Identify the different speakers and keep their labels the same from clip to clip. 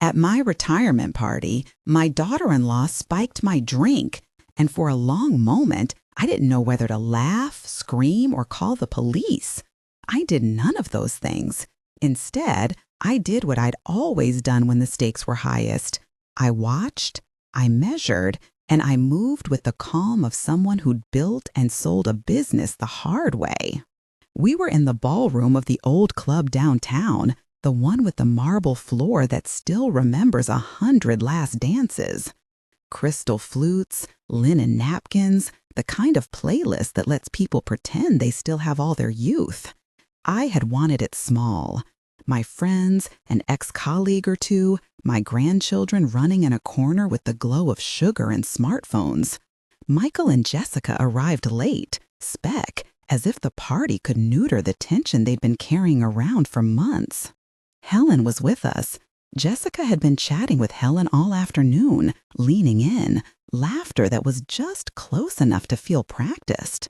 Speaker 1: At my retirement party, my daughter-in-law spiked my drink, and for a long moment, I didn't know whether to laugh, scream, or call the police. I did none of those things. Instead, I did what I'd always done when the stakes were highest. I watched, I measured, and I moved with the calm of someone who'd built and sold a business the hard way. We were in the ballroom of the old club downtown, the one with the marble floor that still remembers 100 last dances. Crystal flutes, linen napkins, the kind of playlist that lets people pretend they still have all their youth. I had wanted it small. My friends, an ex-colleague or two, my grandchildren running in a corner with the glow of sugar and smartphones. Michael and Jessica arrived late, as if the party could neuter the tension they'd been carrying around for months. Helen was with us. Jessica had been chatting with Helen all afternoon, leaning in, laughter that was just close enough to feel practiced.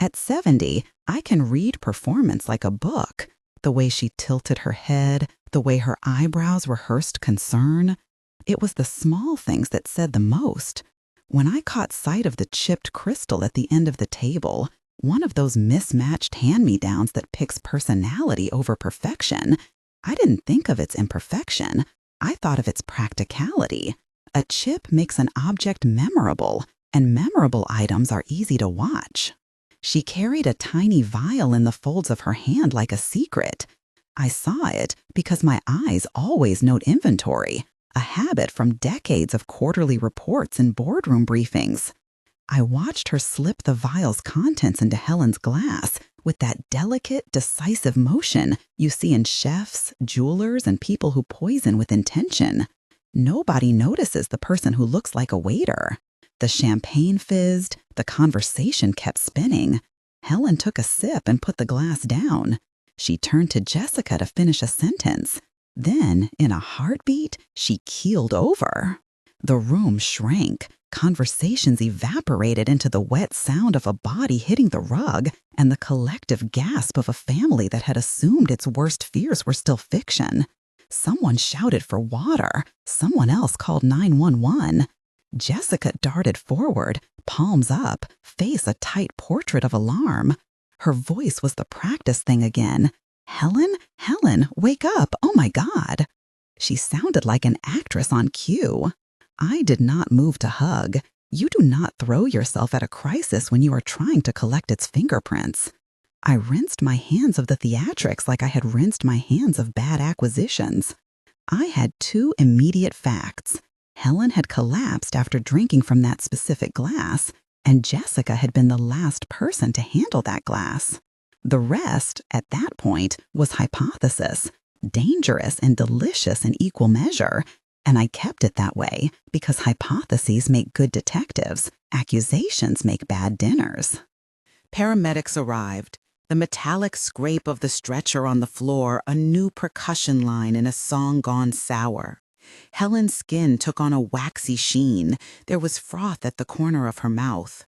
Speaker 1: At 70, I can read performance like a book. The way she tilted her head, the way her eyebrows rehearsed concern. It was the small things that said the most. When I caught sight of the chipped crystal at the end of the table, one of those mismatched hand-me-downs that picks personality over perfection, I didn't think of its imperfection. I thought of its practicality. A chip makes an object memorable, and memorable items are easy to watch. She carried a tiny vial in the folds of her hand like a secret. I saw it because my eyes always note inventory, a habit from decades of quarterly reports and boardroom briefings. I watched her slip the vial's contents into Helen's glass with that delicate, decisive motion you see in chefs, jewelers, and people who poison with intention. Nobody notices the person who looks like a waiter. The champagne fizzed, the conversation kept spinning. Helen took a sip and put the glass down. She turned to Jessica to finish a sentence. Then, in a heartbeat, she keeled over. The room shrank. Conversations evaporated into the wet sound of a body hitting the rug and the collective gasp of a family that had assumed its worst fears were still fiction. Someone shouted for water. Someone else called 911. Jessica darted forward, palms up, face a tight portrait of alarm. Her voice was the practice thing again. "Helen, Helen, wake up! Oh my God!" She sounded like an actress on cue. I did not move to hug. You do not throw yourself at a crisis when you are trying to collect its fingerprints. I rinsed my hands of the theatrics like I had rinsed my hands of bad acquisitions. I had two immediate facts. Helen had collapsed after drinking from that specific glass, and Jessica had been the last person to handle that glass. The rest, at that point, was hypothesis, dangerous and delicious in equal measure, and I kept it that way because hypotheses make good detectives, accusations make bad dinners. Paramedics arrived. The metallic scrape of the stretcher on the floor, a new percussion line in a song gone sour. Helen's skin took on a waxy sheen. There was froth at the corner of her mouth.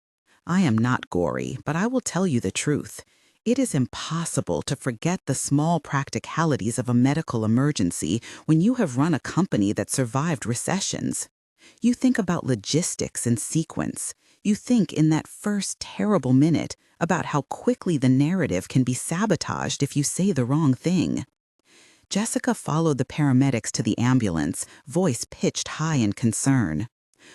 Speaker 1: I am not gory, but I will tell you the truth. It is impossible to forget the small practicalities of a medical emergency when you have run a company that survived recessions. You think about logistics and sequence. You think in that first terrible minute about how quickly the narrative can be sabotaged if you say the wrong thing. Jessica followed the paramedics to the ambulance, voice pitched high in concern.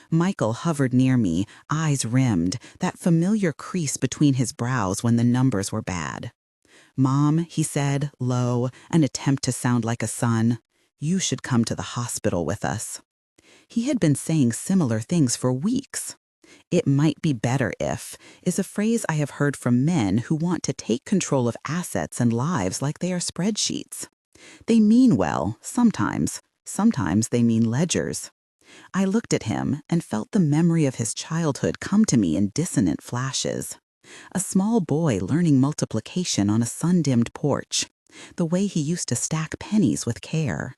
Speaker 1: Michael hovered near me, eyes rimmed, that familiar crease between his brows when the numbers were bad. "Mom," he said, low, an attempt to sound like a son, "you should come to the hospital with us." He had been saying similar things for weeks. "It might be better if" is a phrase I have heard from men who want to take control of assets and lives like they are spreadsheets. They mean well, sometimes. Sometimes they mean ledgers. I looked at him and felt the memory of his childhood come to me in dissonant flashes. A small boy learning multiplication on a sun-dimmed porch. The way he used to stack pennies with care.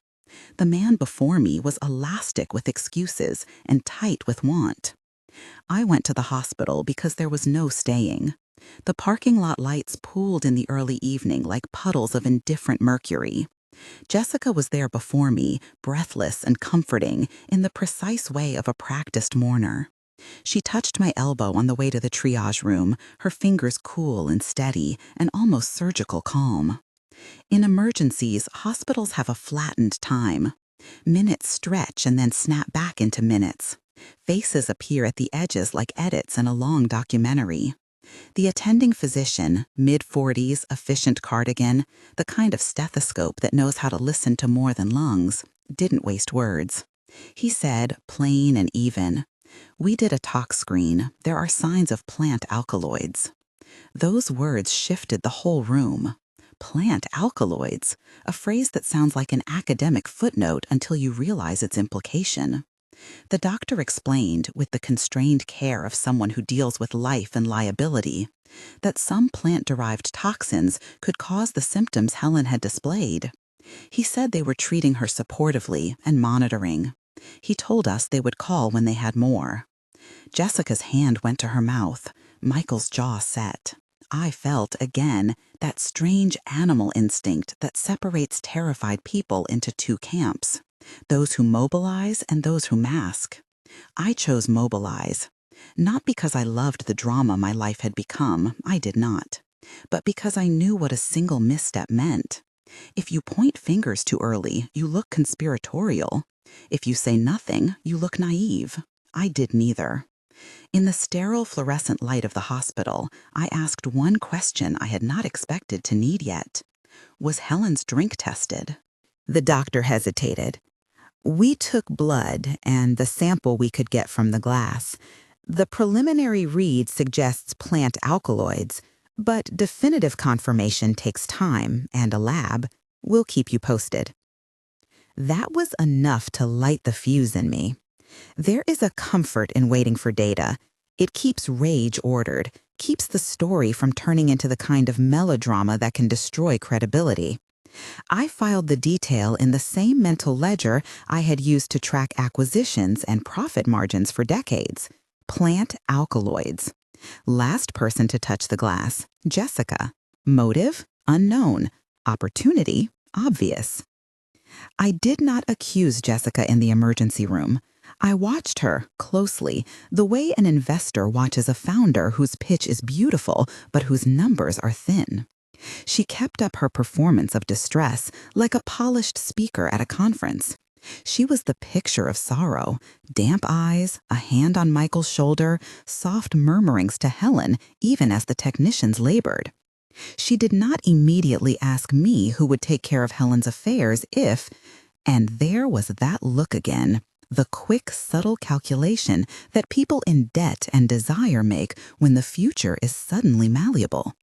Speaker 1: The man before me was elastic with excuses and tight with want. I went to the hospital because there was no staying. The parking lot lights pooled in the early evening like puddles of indifferent mercury. Jessica was there before me, breathless and comforting, in the precise way of a practiced mourner. She touched my elbow on the way to the triage room, her fingers cool and steady, and almost surgical calm. In emergencies, hospitals have a flattened time. Minutes stretch and then snap back into minutes. Faces appear at the edges like edits in a long documentary. The attending physician, mid-40s, efficient cardigan, the kind of stethoscope that knows how to listen to more than lungs, didn't waste words. He said, plain and even, "We did a tox screen. There are signs of plant alkaloids." Those words shifted the whole room. Plant alkaloids, a phrase that sounds like an academic footnote until you realize its implication. The doctor explained, with the constrained care of someone who deals with life and liability, that some plant-derived toxins could cause the symptoms Helen had displayed. He said they were treating her supportively and monitoring. He told us they would call when they had more. Jessica's hand went to her mouth. Michael's jaw set. I felt, again, that strange animal instinct that separates terrified people into two camps. Those who mobilize and those who mask. I chose mobilize. Not because I loved the drama my life had become, I did not. But because I knew what a single misstep meant. If you point fingers too early, you look conspiratorial. If you say nothing, you look naive. I did neither. In the sterile fluorescent light of the hospital, I asked one question I had not expected to need yet. Was Helen's drink tested? The doctor hesitated. We took blood and the sample we could get from the glass. The preliminary read suggests plant alkaloids, but definitive confirmation takes time and a lab. We'll keep you posted. That was enough to light the fuse in me. There is a comfort in waiting for data. It keeps rage ordered, keeps the story from turning into the kind of melodrama that can destroy credibility. I filed the detail in the same mental ledger I had used to track acquisitions and profit margins for decades. Plant alkaloids. Last person to touch the glass, Jessica. Motive, unknown. Opportunity, obvious. I did not accuse Jessica in the emergency room. I watched her closely, the way an investor watches a founder whose pitch is beautiful but whose numbers are thin. She kept up her performance of distress like a polished speaker at a conference. She was the picture of sorrow, damp eyes, a hand on Michael's shoulder, soft murmurings to Helen even as the technicians labored. She did not immediately ask me who would take care of Helen's affairs if, and there was that look again, the quick, subtle calculation that people in debt and desire make when the future is suddenly malleable.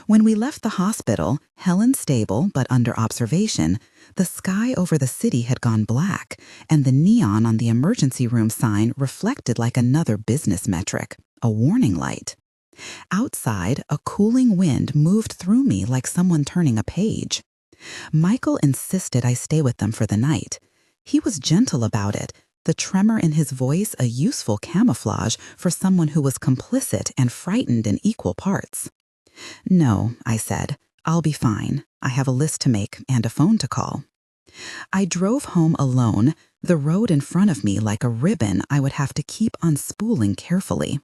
Speaker 1: When we left the hospital, Helen stable but under observation, the sky over the city had gone black, and the neon on the emergency room sign reflected like another business metric, a warning light. Outside, a cooling wind moved through me like someone turning a page. Michael insisted I stay with them for the night. He was gentle about it, the tremor in his voice a useful camouflage for someone who was complicit and frightened in equal parts. "No," I said. "I'll be fine. I have a list to make and a phone to call." I drove home alone, the road in front of me like a ribbon I would have to keep unspooling carefully.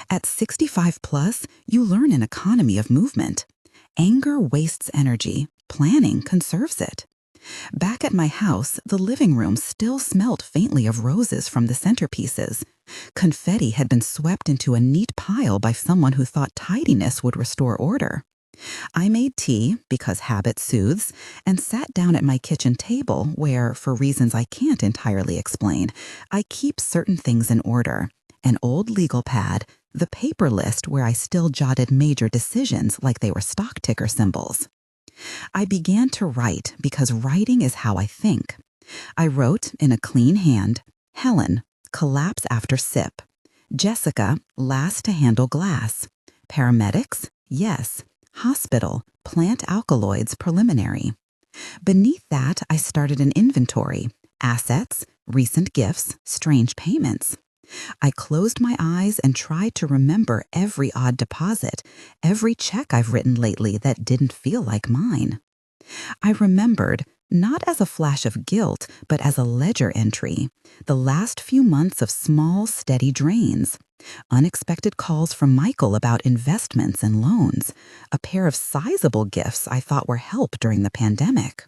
Speaker 1: At 65 plus, you learn an economy of movement. Anger wastes energy. Planning conserves it. Back at my house, the living room still smelled faintly of roses from the centerpieces. Confetti had been swept into a neat pile by someone who thought tidiness would restore order. I made tea, because habit soothes, and sat down at my kitchen table where, for reasons I can't entirely explain, I keep certain things in order. An old legal pad, the paper list where I still jotted major decisions like they were stock ticker symbols. I began to write because writing is how I think. I wrote in a clean hand, Helen, collapse after sip. Jessica, last to handle glass. Paramedics, yes. Hospital, plant alkaloids preliminary. Beneath that, I started an inventory. Assets, recent gifts, strange payments. I closed my eyes and tried to remember every odd deposit, every check I've written lately that didn't feel like mine. I remembered, not as a flash of guilt, but as a ledger entry, the last few months of small, steady drains. Unexpected calls from Michael about investments and loans, a pair of sizable gifts I thought were help during the pandemic.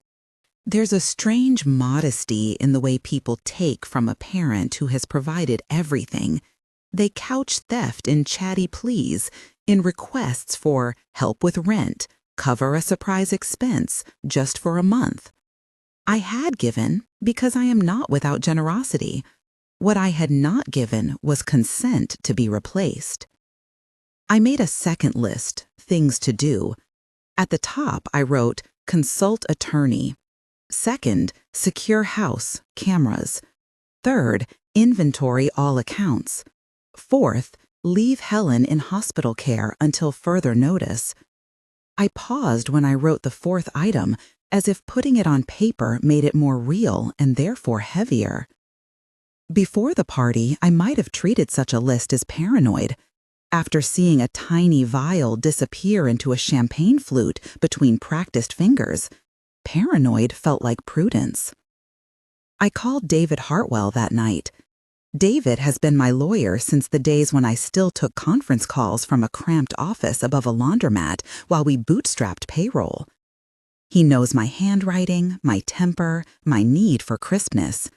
Speaker 1: There's a strange modesty in the way people take from a parent who has provided everything. They couch theft in chatty pleas, in requests for help with rent, cover a surprise expense just for a month. I had given because I am not without generosity. What I had not given was consent to be replaced. I made a second list, things to do. At the top, I wrote, consult attorney. Second, secure house, cameras. Third, inventory all accounts. Fourth, leave Helen in hospital care until further notice. I paused when I wrote the fourth item, as if putting it on paper made it more real and therefore heavier. Before the party, I might have treated such a list as paranoid. After seeing a tiny vial disappear into a champagne flute between practiced fingers, paranoid felt like prudence. I called David Hartwell that night. David has been my lawyer since the days when I still took conference calls from a cramped office above a laundromat while we bootstrapped payroll. He knows my handwriting, my temper, my need for crispness.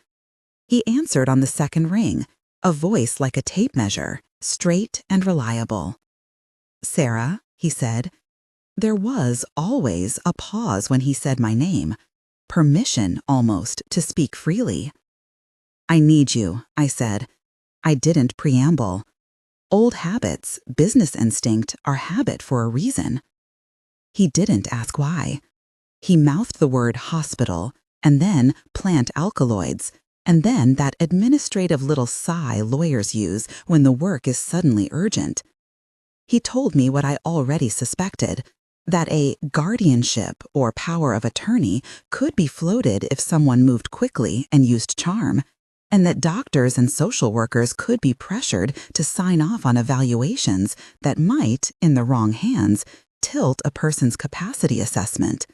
Speaker 1: He answered on the second ring, a voice like a tape measure, straight and reliable. "Sarah," he said. There was always a pause when he said my name, permission almost to speak freely. "I need you," I said. I didn't preamble. Old habits, business instinct, are habit for a reason. He didn't ask why. He mouthed the word hospital, and then plant alkaloids, and then that administrative little sigh lawyers use when the work is suddenly urgent. He told me what I already suspected, that a guardianship or power of attorney could be floated if someone moved quickly and used charm, and that doctors and social workers could be pressured to sign off on evaluations that might, in the wrong hands, tilt a person's capacity assessment.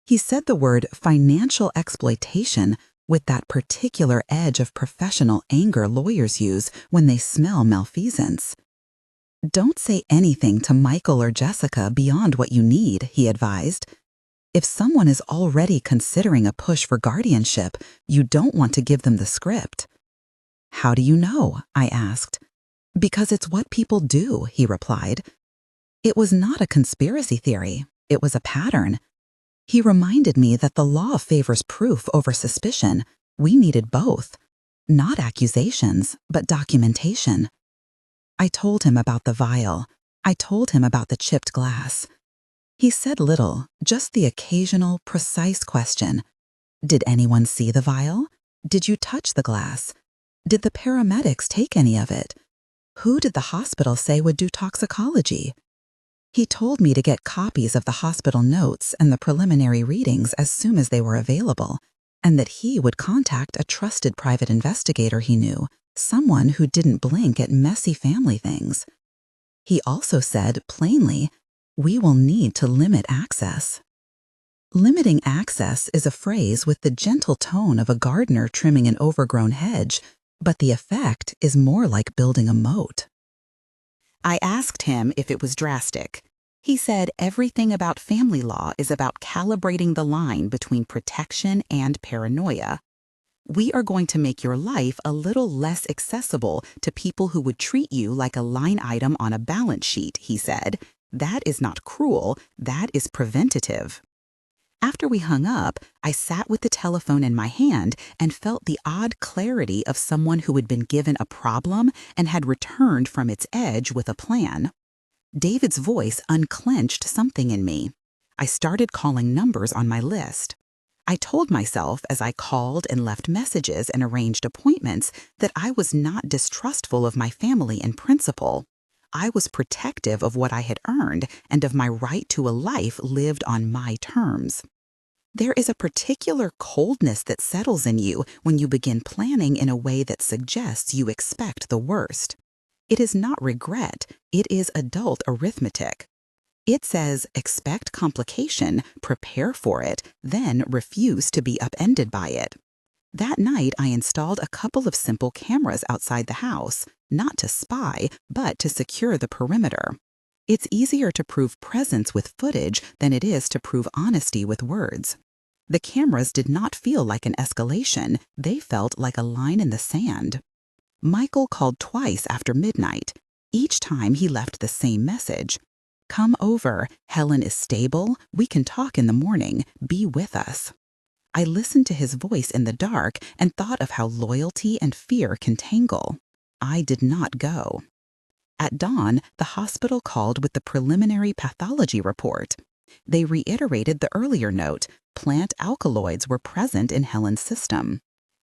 Speaker 1: He said the word financial exploitation with that particular edge of professional anger lawyers use when they smell malfeasance. "Don't say anything to Michael or Jessica beyond what you need," he advised. If someone is already considering a push for guardianship, you don't want to give them the script. "How do you know?" I asked. "Because it's what people do," he replied. It was not a conspiracy theory. It was a pattern. He reminded me that the law favors proof over suspicion. We needed both. Not accusations, but documentation. I told him about the vial. I told him about the chipped glass. He said little, just the occasional, precise question. Did anyone see the vial? Did you touch the glass? Did the paramedics take any of it? Who did the hospital say would do toxicology? He told me to get copies of the hospital notes and the preliminary readings as soon as they were available, and that he would contact a trusted private investigator he knew, someone who didn't blink at messy family things. He also said, plainly, we will need to limit access. Limiting access is a phrase with the gentle tone of a gardener trimming an overgrown hedge, but the effect is more like building a moat. I asked him if it was drastic. He said everything about family law is about calibrating the line between protection and paranoia. We are going to make your life a little less accessible to people who would treat you like a line item on a balance sheet, he said. That is not cruel, that is preventative. After we hung up, I sat with the telephone in my hand and felt the odd clarity of someone who had been given a problem and had returned from its edge with a plan. David's voice unclenched something in me. I started calling numbers on my list. I told myself as I called and left messages and arranged appointments that I was not distrustful of my family and principle. I was protective of what I had earned and of my right to a life lived on my terms. There is a particular coldness that settles in you when you begin planning in a way that suggests you expect the worst. It is not regret, it is adult arithmetic. It says, expect complication, prepare for it, then refuse to be upended by it. That night, I installed a couple of simple cameras outside the house, not to spy, but to secure the perimeter. It's easier to prove presence with footage than it is to prove honesty with words. The cameras did not feel like an escalation, they felt like a line in the sand. Michael called twice after midnight. Each time he left the same message. Come over, Helen is stable, we can talk in the morning, be with us. I listened to his voice in the dark and thought of how loyalty and fear can tangle. I did not go. At dawn, the hospital called with the preliminary pathology report. They reiterated the earlier note, plant alkaloids were present in Helen's system.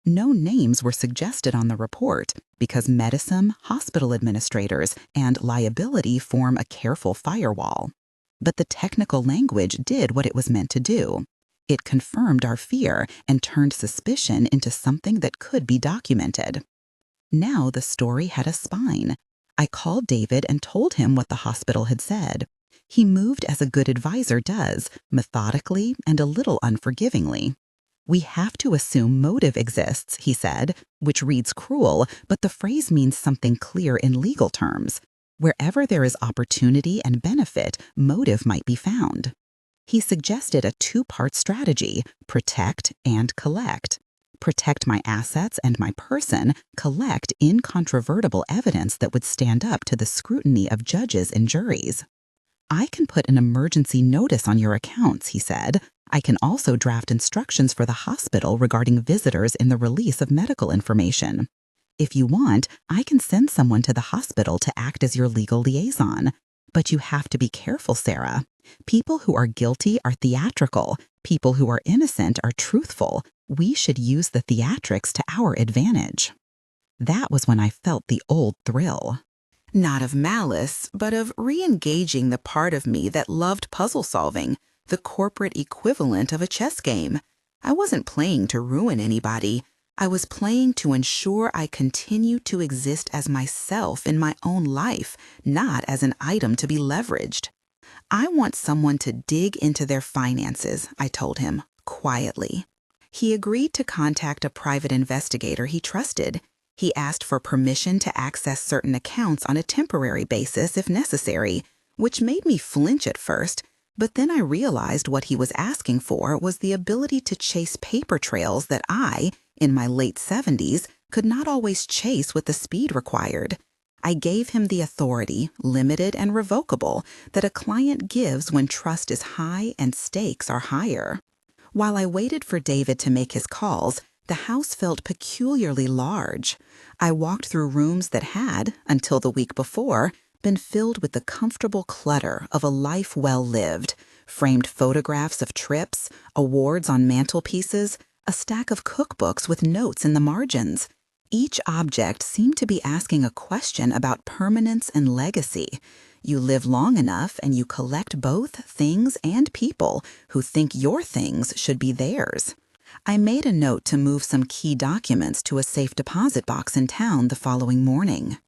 Speaker 1: No names were suggested on the report because medicine, hospital administrators, and liability form a careful firewall. But the technical language did what it was meant to do. It confirmed our fear and turned suspicion into something that could be documented. Now the story had a spine. I called David and told him what the hospital had said. He moved as a good advisor does, methodically and a little unforgivingly. We have to assume motive exists, he said, which reads cruel, but the phrase means something clear in legal terms. Wherever there is opportunity and benefit, motive might be found. He suggested a two-part strategy, protect and collect. Protect my assets and my person, collect incontrovertible evidence that would stand up to the scrutiny of judges and juries. I can put an emergency notice on your accounts, he said. I can also draft instructions for the hospital regarding visitors in the release of medical information. If you want, I can send someone to the hospital to act as your legal liaison. But you have to be careful, Sarah. People who are guilty are theatrical. People who are innocent are truthful. We should use the theatrics to our advantage. That was when I felt the old thrill. Not of malice, but of re-engaging the part of me that loved puzzle solving, the corporate equivalent of a chess game. I wasn't playing to ruin anybody. I was playing to ensure I continue to exist as myself in my own life, not as an item to be leveraged. I want someone to dig into their finances, I told him, quietly. He agreed to contact a private investigator he trusted. He asked for permission to access certain accounts on a temporary basis if necessary, which made me flinch at first, but then I realized what he was asking for was the ability to chase paper trails that I, in my late 70s, could not always chase with the speed required. I gave him the authority, limited and revocable, that a client gives when trust is high and stakes are higher. While I waited for David to make his calls, the house felt peculiarly large. I walked through rooms that had, until the week before, been filled with the comfortable clutter of a life well lived, framed photographs of trips, awards on mantelpieces, a stack of cookbooks with notes in the margins. Each object seemed to be asking a question about permanence and legacy. You live long enough and you collect both things and people who think your things should be theirs. I made a note to move some key documents to a safe deposit box in town the following morning.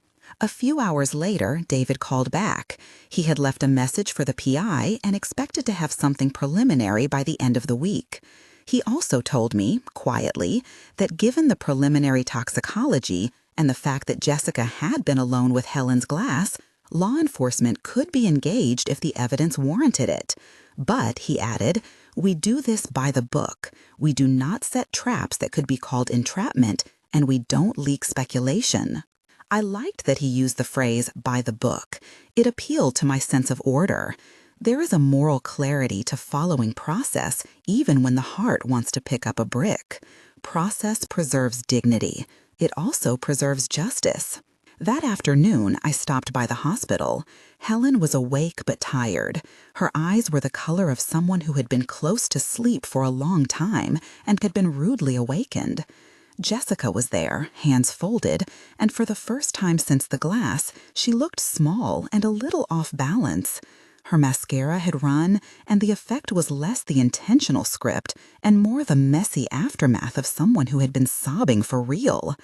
Speaker 1: A few hours later, David called back. He had left a message for the PI and expected to have something preliminary by the end of the week. He also told me, quietly, that given the preliminary toxicology and the fact that Jessica had been alone with Helen's glass, law enforcement could be engaged if the evidence warranted it. But, he added, we do this by the book. We do not set traps that could be called entrapment, and we don't leak speculation. I liked that he used the phrase, by the book. It appealed to my sense of order. There is a moral clarity to following process, even when the heart wants to pick up a brick. Process preserves dignity. It also preserves justice. That afternoon, I stopped by the hospital. Helen was awake but tired. Her eyes were the color of someone who had been close to sleep for a long time and had been rudely awakened. Jessica was there, hands folded, and for the first time since the glass, she looked small and a little off balance. Her mascara had run, and the effect was less the intentional script and more the messy aftermath of someone who had been sobbing for real.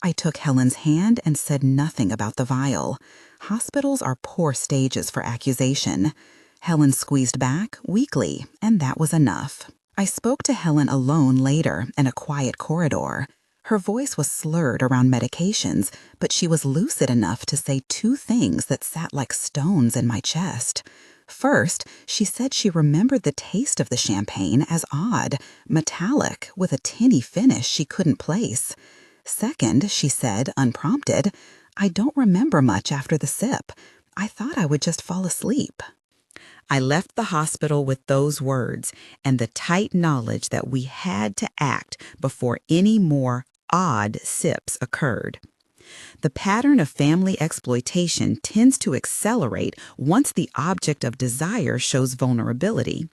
Speaker 1: I took Helen's hand and said nothing about the vial. Hospitals are poor stages for accusation. Helen squeezed back, weakly, and that was enough. I spoke to Helen alone later in a quiet corridor. Her voice was slurred around medications, but she was lucid enough to say two things that sat like stones in my chest. First, she said she remembered the taste of the champagne as odd, metallic, with a tinny finish she couldn't place. Second, she said, unprompted, "I don't remember much after the sip. I thought I would just fall asleep." I left the hospital with those words and the tight knowledge that we had to act before any more odd sips occurred. The pattern of family exploitation tends to accelerate once the object of desire shows vulnerability.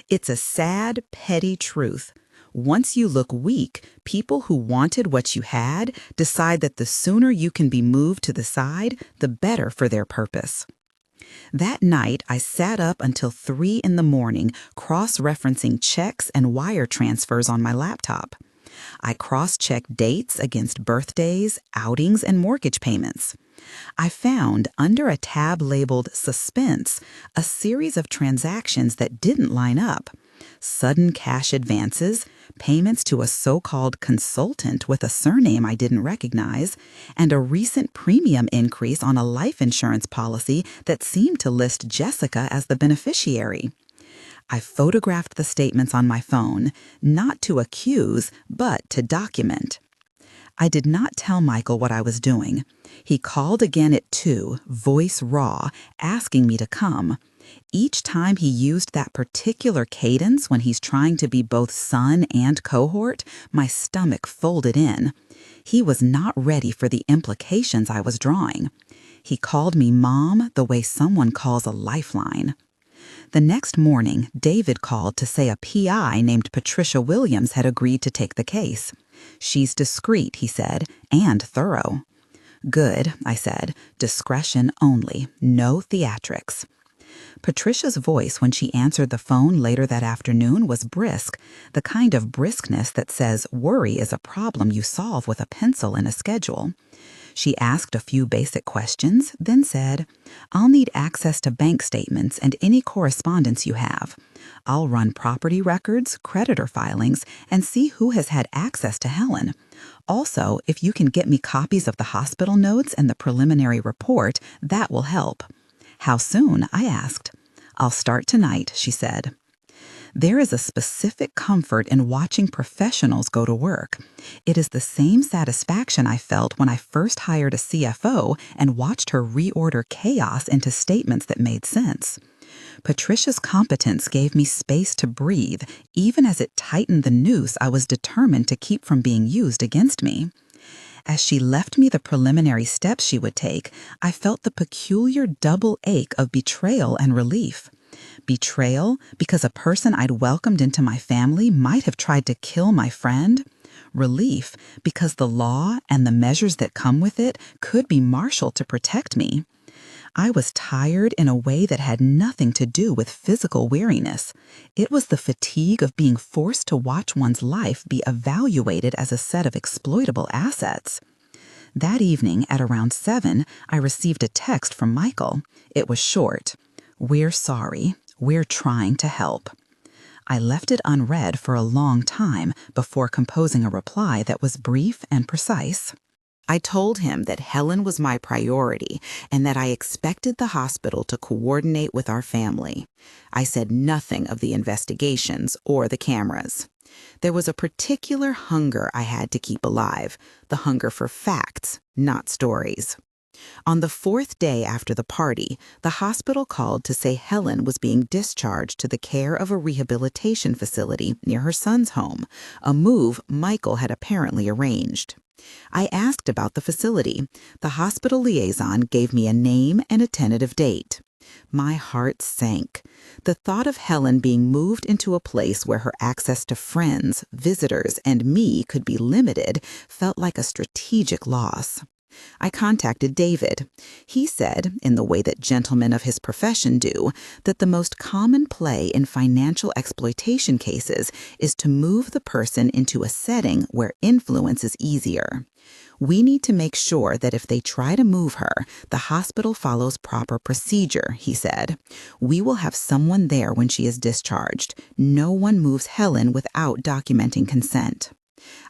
Speaker 1: It's a sad, petty truth. Once you look weak, people who wanted what you had decide that the sooner you can be moved to the side, the better for their purpose. That night, I sat up until 3 in the morning, cross-referencing checks and wire transfers on my laptop. I cross-checked dates against birthdays, outings, and mortgage payments. I found, under a tab labeled Suspense, a series of transactions that didn't line up. Sudden cash advances, payments to a so-called consultant with a surname I didn't recognize, and a recent premium increase on a life insurance policy that seemed to list Jessica as the beneficiary. I photographed the statements on my phone, not to accuse, but to document. I did not tell Michael what I was doing. He called again at 2, voice raw, asking me to come. Each time he used that particular cadence when he's trying to be both son and cohort, my stomach folded in. He was not ready for the implications I was drawing. He called me Mom the way someone calls a lifeline. The next morning, David called to say a PI named Patricia Williams had agreed to take the case. "She's discreet," he said, "and thorough." "Good," I said. "Discretion only. No theatrics." Patricia's voice when she answered the phone later that afternoon was brisk, the kind of briskness that says worry is a problem you solve with a pencil and a schedule. She asked a few basic questions, then said, "I'll need access to bank statements and any correspondence you have. I'll run property records, creditor filings, and see who has had access to Helen. Also, if you can get me copies of the hospital notes and the preliminary report, that will help." "How soon?" I asked. "I'll start tonight," she said. There is a specific comfort in watching professionals go to work. It is the same satisfaction I felt when I first hired a CFO and watched her reorder chaos into statements that made sense. Patricia's competence gave me space to breathe, even as it tightened the noose I was determined to keep from being used against me. As she left me the preliminary steps she would take, I felt the peculiar double ache of betrayal and relief. Betrayal because a person I'd welcomed into my family might have tried to kill my friend. Relief because the law and the measures that come with it could be marshaled to protect me. I was tired in a way that had nothing to do with physical weariness. It was the fatigue of being forced to watch one's life be evaluated as a set of exploitable assets. That evening at around 7, I received a text from Michael. It was short. "We're sorry. We're trying to help." I left it unread for a long time before composing a reply that was brief and precise. I told him that Helen was my priority and that I expected the hospital to coordinate with our family. I said nothing of the investigations or the cameras. There was a particular hunger I had to keep alive, the hunger for facts, not stories. On the 4th day after the party, the hospital called to say Helen was being discharged to the care of a rehabilitation facility near her son's home, a move Michael had apparently arranged. I asked about the facility. The hospital liaison gave me a name and a tentative date. My heart sank. The thought of Helen being moved into a place where her access to friends, visitors, and me could be limited felt like a strategic loss. I contacted David. He said, in the way that gentlemen of his profession do, that the most common play in financial exploitation cases is to move the person into a setting where influence is easier. We need to make sure that if they try to move her, the hospital follows proper procedure, he said. We will have someone there when she is discharged. No one moves Helen without documenting consent.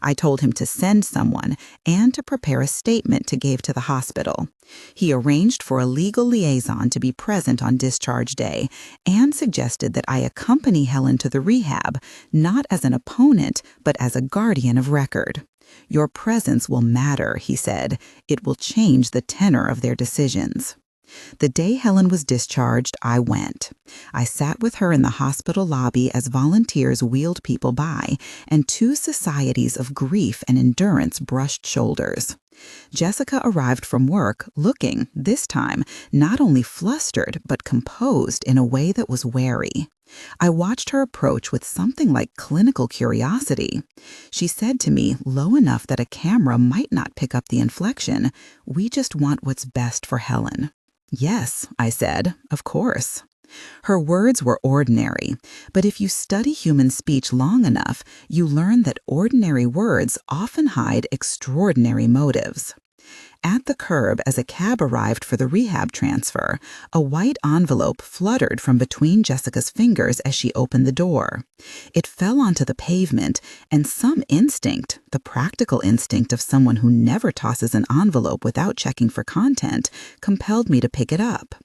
Speaker 1: I told him to send someone and to prepare a statement to give to the hospital. He arranged for a legal liaison to be present on discharge day and suggested that I accompany Helen to the rehab, not as an opponent, but as a guardian of record. Your presence will matter, he said. It will change the tenor of their decisions. The day Helen was discharged, I went. I sat with her in the hospital lobby as volunteers wheeled people by, and two societies of grief and endurance brushed shoulders. Jessica arrived from work looking, this time, not only flustered, but composed in a way that was wary. I watched her approach with something like clinical curiosity. She said to me, low enough that a camera might not pick up the inflection, "We just want what's best for Helen." "Yes," I said, "of course." Her words were ordinary, but if you study human speech long enough, you learn that ordinary words often hide extraordinary motives. At the curb, as a cab arrived for the rehab transfer, a white envelope fluttered from between Jessica's fingers as she opened the door. It fell onto the pavement, and some instinct, the practical instinct of someone who never tosses an envelope without checking for content, compelled me to pick it up.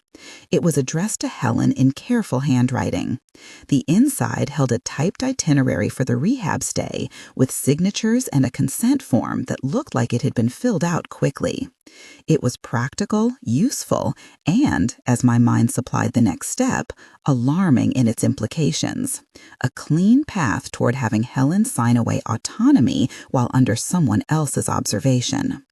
Speaker 1: It was addressed to Helen in careful handwriting. The inside held a typed itinerary for the rehab stay with signatures and a consent form that looked like it had been filled out quickly. It was practical, useful, and, as my mind supplied the next step, alarming in its implications. A clean path toward having Helen sign away autonomy while under someone else's observation.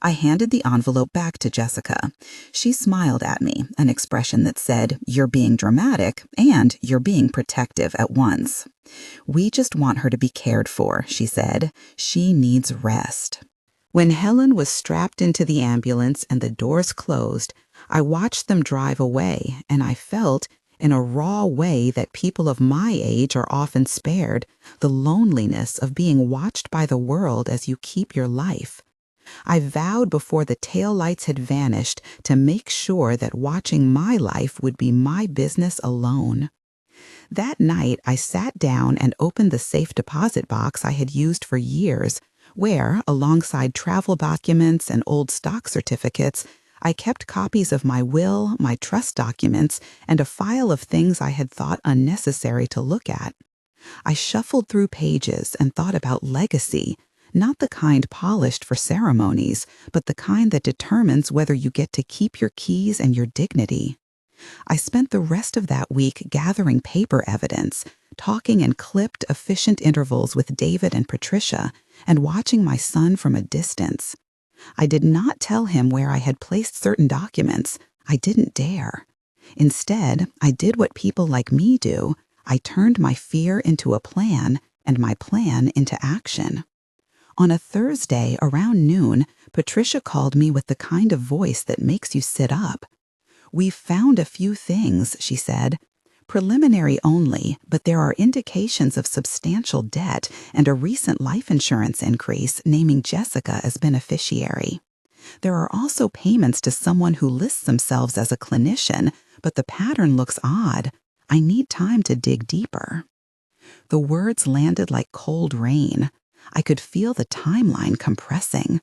Speaker 1: I handed the envelope back to Jessica. She smiled at me, an expression that said, "You're being dramatic and you're being protective at once." "We just want her to be cared for," she said. "She needs rest." When Helen was strapped into the ambulance and the doors closed, I watched them drive away, and I felt, in a raw way that people of my age are often spared, the loneliness of being watched by the world as you keep your life. I vowed before the taillights had vanished to make sure that watching my life would be my business alone. That night, I sat down and opened the safe deposit box I had used for years, where, alongside travel documents and old stock certificates, I kept copies of my will, my trust documents, and a file of things I had thought unnecessary to look at. I shuffled through pages and thought about legacy, not the kind polished for ceremonies, but the kind that determines whether you get to keep your keys and your dignity. I spent the rest of that week gathering paper evidence, talking in clipped, efficient intervals with David and Patricia, and watching my son from a distance. I did not tell him where I had placed certain documents. I didn't dare. Instead, I did what people like me do. I turned my fear into a plan, and my plan into action. On a Thursday around noon, Patricia called me with the kind of voice that makes you sit up. "We've found a few things," she said. "Preliminary only, but there are indications of substantial debt and a recent life insurance increase naming Jessica as beneficiary. There are also payments to someone who lists themselves as a clinician, but the pattern looks odd. I need time to dig deeper." The words landed like cold rain. I could feel the timeline compressing.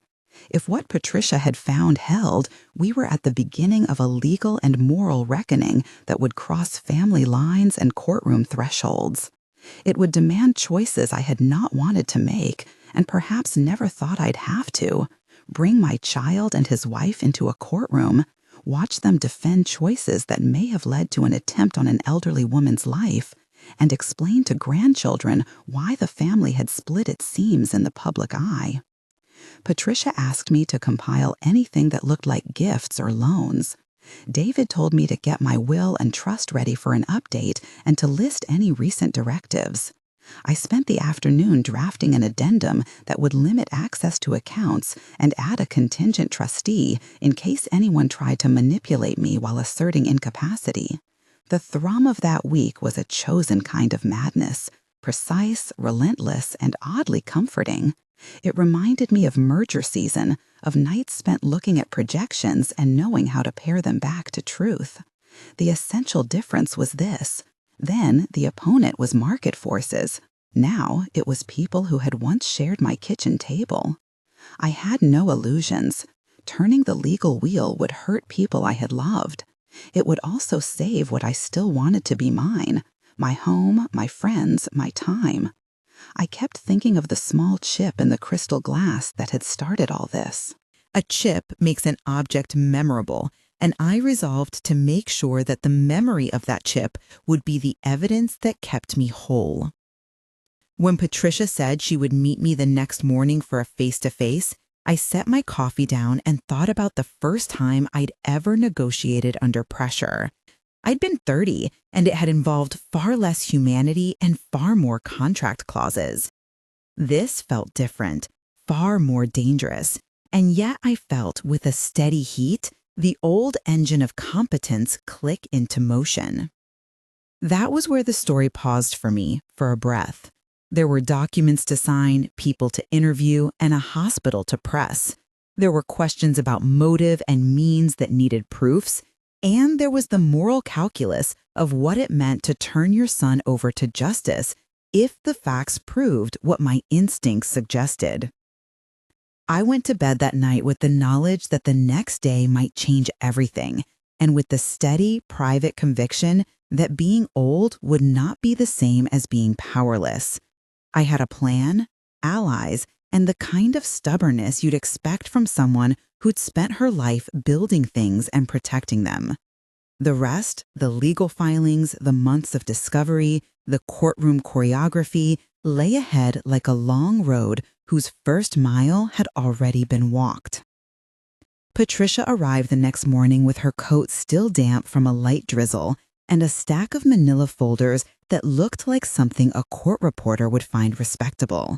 Speaker 1: If what Patricia had found held, we were at the beginning of a legal and moral reckoning that would cross family lines and courtroom thresholds. It would demand choices I had not wanted to make, and perhaps never thought I'd have to. Bring my child and his wife into a courtroom, watch them defend choices that may have led to an attempt on an elderly woman's life, and explain to grandchildren why the family had split its seams in the public eye. Patricia asked me to compile anything that looked like gifts or loans. David told me to get my will and trust ready for an update and to list any recent directives. I spent the afternoon drafting an addendum that would limit access to accounts and add a contingent trustee in case anyone tried to manipulate me while asserting incapacity. The thrum of that week was a chosen kind of madness, precise, relentless, and oddly comforting. It reminded me of merger season, of nights spent looking at projections and knowing how to pair them back to truth. The essential difference was this. Then the opponent was market forces. Now it was people who had once shared my kitchen table. I had no illusions. Turning the legal wheel would hurt people I had loved. It would also save what I still wanted to be mine: my home, my friends, my time. I kept thinking of the small chip in the crystal glass that had started all this.
Speaker 2: A chip makes an object memorable, and I resolved to make sure that the memory of that chip would be the evidence that kept me whole. When Patricia said she would meet me the next morning for a face-to-face, I set my coffee down and thought about the first time I'd ever negotiated under pressure. I'd been 30, and it had involved far less humanity and far more contract clauses. This felt different, far more dangerous, and yet I felt, with a steady heat, the old engine of competence click into motion. That was where the story paused for me, for a breath. There were documents to sign, people to interview, and a hospital to press. There were questions about motive and means that needed proofs, and there was the moral calculus of what it meant to turn your son over to justice if the facts proved what my instincts suggested. I went to bed that night with the knowledge that the next day might change everything, and with the steady, private conviction that being old would not be the same as being powerless. I had a plan, allies, and the kind of stubbornness you'd expect from someone who'd spent her life building things and protecting them. The rest, the legal filings, the months of discovery, the courtroom choreography, lay ahead like a long road whose first mile had already been walked. Patricia arrived the next morning with her coat still damp from a light drizzle and a stack of manila folders that looked like something a court reporter would find respectable.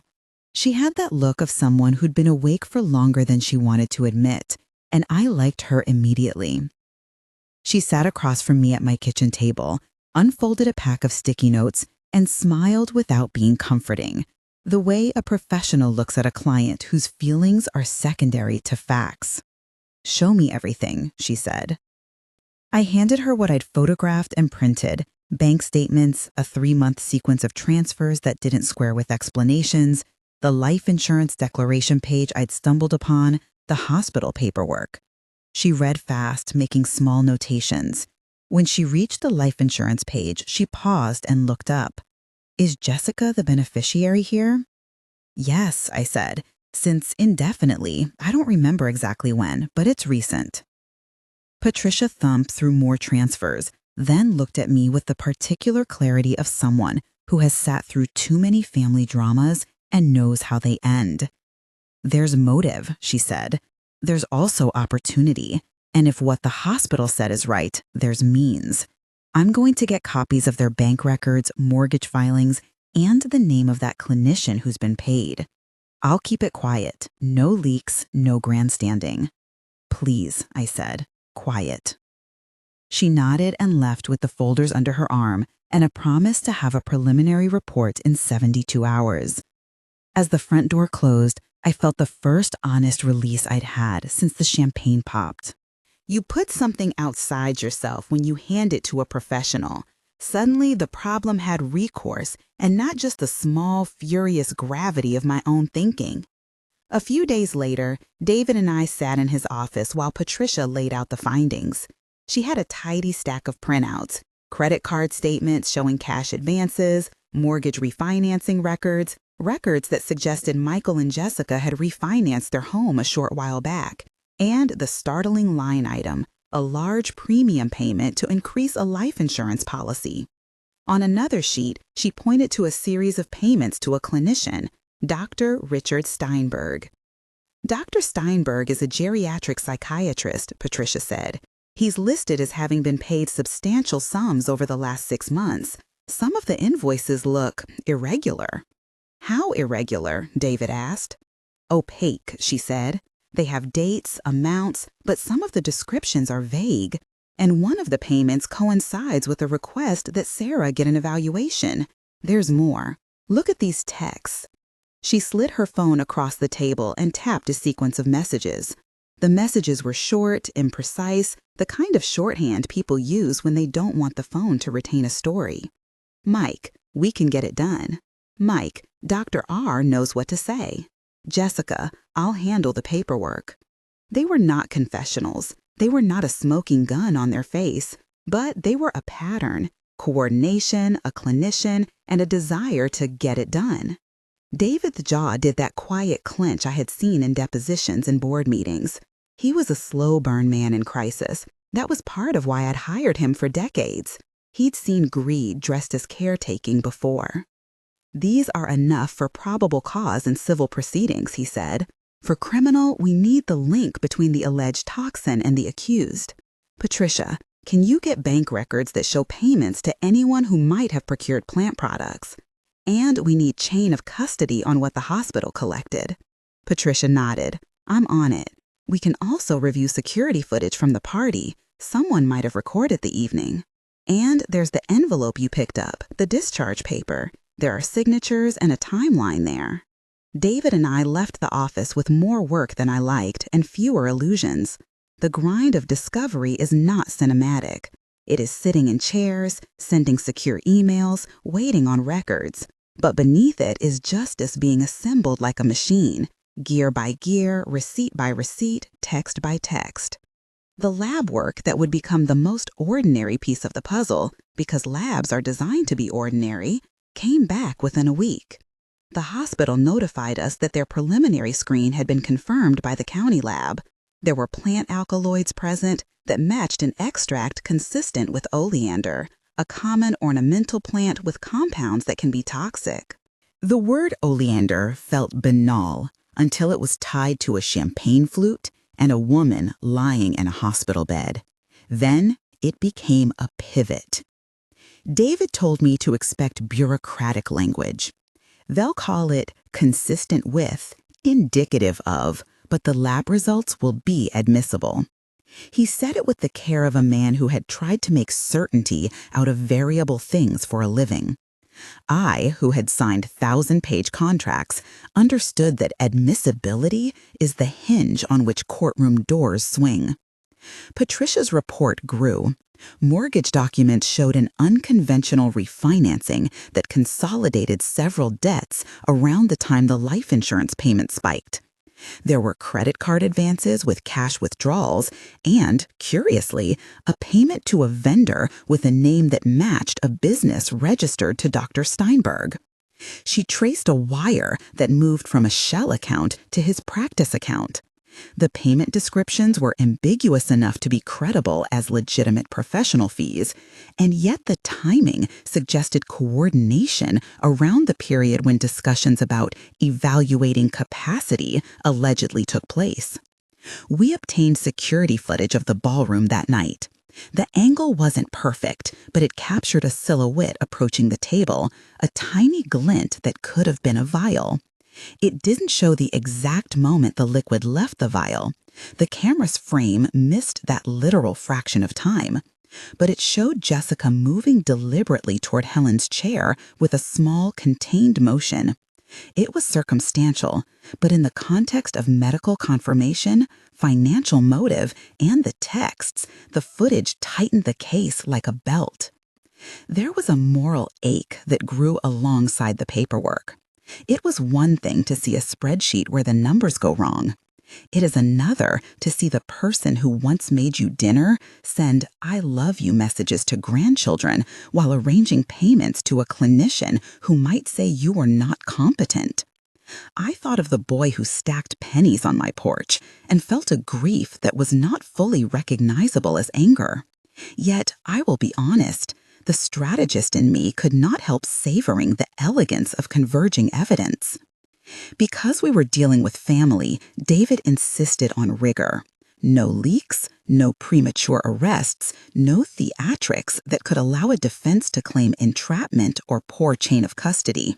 Speaker 2: She had that look of someone who'd been awake for longer than she wanted to admit, and I liked her immediately. She sat across from me at my kitchen table, unfolded a pack of sticky notes, and smiled without being comforting, the way a professional looks at a client whose feelings are secondary to facts. "Show me everything," she said. I handed her what I'd photographed and printed: bank statements, a 3-month sequence of transfers that didn't square with explanations, the life insurance declaration page I'd stumbled upon, the hospital paperwork. She read fast, making small notations. When she reached the life insurance page, she paused and looked up. "Is Jessica the beneficiary here?" "Yes," I said, "since indefinitely. I don't remember exactly when, but it's recent." Patricia thumbed through more transfers, then looked at me with the particular clarity of someone who has sat through too many family dramas and knows how they end. "There's motive," she said. "There's also opportunity. And if what the hospital said is right, there's means. I'm going to get copies of their bank records, mortgage filings, and the name of that clinician who's been paid. I'll keep it quiet. No leaks, no grandstanding." "Please," I said, "quiet." She nodded and left with the folders under her arm and a promise to have a preliminary report in 72 hours. As the front door closed, I felt the first honest release I'd had since the champagne popped. You put something outside yourself when you hand it to a professional. Suddenly, the problem had recourse and not just the small, furious gravity of my own thinking. A few days later, David and I sat in his office while Patricia laid out the findings. She had a tidy stack of printouts: credit card statements showing cash advances, mortgage refinancing records that suggested Michael and Jessica had refinanced their home a short while back, and the startling line item, a large premium payment to increase a life insurance policy. On another sheet, she pointed to a series of payments to a clinician, Dr. Richard Steinberg. "Dr. Steinberg is a geriatric psychiatrist," Patricia said. "He's listed as having been paid substantial sums over the last 6 months. Some of the invoices look irregular." "How irregular?" David asked. "Opaque," she said. "They have dates, amounts, but some of the descriptions are vague. And one of the payments coincides with a request that Sarah get an evaluation. There's more. Look at these texts."
Speaker 1: She slid her phone across the table and tapped a sequence of messages. The messages were short, imprecise, the kind of shorthand people use when they don't want the phone to retain a story. Mike, we can get it done. Mike, Dr. R knows what to say. Jessica, I'll handle the paperwork. They were not confessionals. They were not a smoking gun on their face, but they were a pattern, coordination, a clinician, and a desire to get it done. David's jaw did that quiet clench I had seen in depositions and board meetings. He was a slow burn man in crisis. That was part of why I'd hired him for decades. He'd seen greed dressed as caretaking before. These are enough for probable cause in civil proceedings, he said. For criminal, we need the link between the alleged toxin and the accused. Patricia, can you get bank records that show payments to anyone who might have procured plant products? And we need chain of custody on what the hospital collected. Patricia nodded. I'm on it. We can also review security footage from the party. Someone might have recorded the evening. And there's the envelope you picked up, the discharge paper. There are signatures and a timeline there. David and I left the office with more work than I liked and fewer illusions. The grind of discovery is not cinematic. It is sitting in chairs, sending secure emails, waiting on records. But beneath it is justice being assembled like a machine, gear by gear, receipt by receipt, text by text. The lab work that would become the most ordinary piece of the puzzle, because labs are designed to be ordinary, came back within a week. The hospital notified us that their preliminary screen had been confirmed by the county lab. There were plant alkaloids present that matched an extract consistent with oleander, a common ornamental plant with compounds that can be toxic. The word oleander felt banal until it was tied to a champagne flute and a woman lying in a hospital bed. Then it became a pivot. David told me to expect bureaucratic language. They'll call it consistent with, indicative of, but the lab results will be admissible. He said it with the care of a man who had tried to make certainty out of variable things for a living. I, who had signed 1,000-page contracts, understood that admissibility is the hinge on which courtroom doors swing. Patricia's report grew. Mortgage documents showed an unconventional refinancing that consolidated several debts around the time the life insurance payment spiked. There were credit card advances with cash withdrawals and, curiously, a payment to a vendor with a name that matched a business registered to Dr. Steinberg. She traced a wire that moved from a shell account to his practice account. The payment descriptions were ambiguous enough to be credible as legitimate professional fees, and yet the timing suggested coordination around the period when discussions about evaluating capacity allegedly took place. We obtained security footage of the ballroom that night. The angle wasn't perfect, but it captured a silhouette approaching the table, a tiny glint that could have been a vial. It didn't show the exact moment the liquid left the vial. The camera's frame missed that literal fraction of time. But it showed Jessica moving deliberately toward Helen's chair with a small, contained motion. It was circumstantial, but in the context of medical confirmation, financial motive, and the texts, the footage tightened the case like a belt. There was a moral ache that grew alongside the paperwork. It was one thing to see a spreadsheet where the numbers go wrong. It is another to see the person who once made you dinner send "I love you" messages to grandchildren while arranging payments to a clinician who might say you were not competent. I thought of the boy who stacked pennies on my porch and felt a grief that was not fully recognizable as anger. Yet, I will be honest, the strategist in me could not help savoring the elegance of converging evidence. Because we were dealing with family, David insisted on rigor. No leaks, no premature arrests, no theatrics that could allow a defense to claim entrapment or poor chain of custody.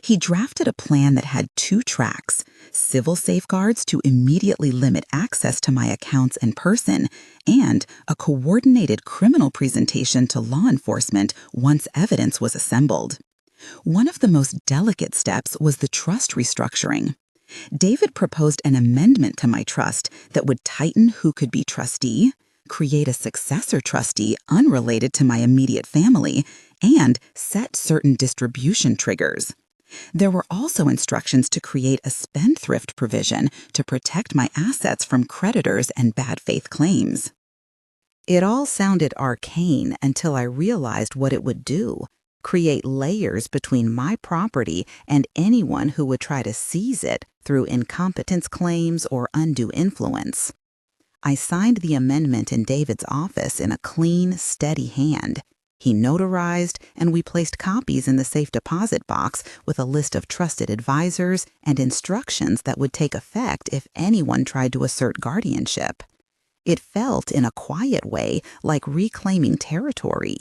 Speaker 1: He drafted a plan that had 2 tracks: civil safeguards to immediately limit access to my accounts and person, and a coordinated criminal presentation to law enforcement once evidence was assembled. One of the most delicate steps was the trust restructuring. David proposed an amendment to my trust that would tighten who could be trustee, create a successor trustee unrelated to my immediate family, and set certain distribution triggers. There were also instructions to create a spendthrift provision to protect my assets from creditors and bad faith claims. It all sounded arcane until I realized what it would do: create layers between my property and anyone who would try to seize it through incompetence claims or undue influence. I signed the amendment in David's office in a clean, steady hand. He notarized, and we placed copies in the safe deposit box with a list of trusted advisors and instructions that would take effect if anyone tried to assert guardianship. It felt, in a quiet way, like reclaiming territory.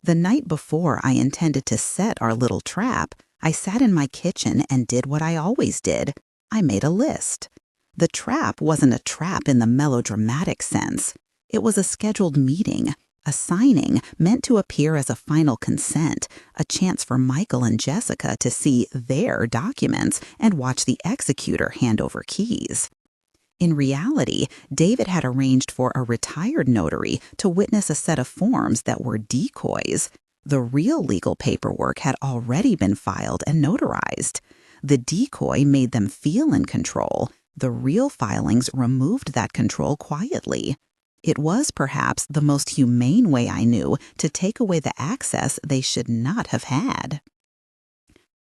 Speaker 1: The night before I intended to set our little trap, I sat in my kitchen and did what I always did. I made a list. The trap wasn't a trap in the melodramatic sense. It was a scheduled meeting, a signing meant to appear as a final consent, a chance for Michael and Jessica to see their documents and watch the executor hand over keys. In reality, David had arranged for a retired notary to witness a set of forms that were decoys. The real legal paperwork had already been filed and notarized. The decoy made them feel in control. The real filings removed that control quietly. It was perhaps the most humane way I knew to take away the access they should not have had.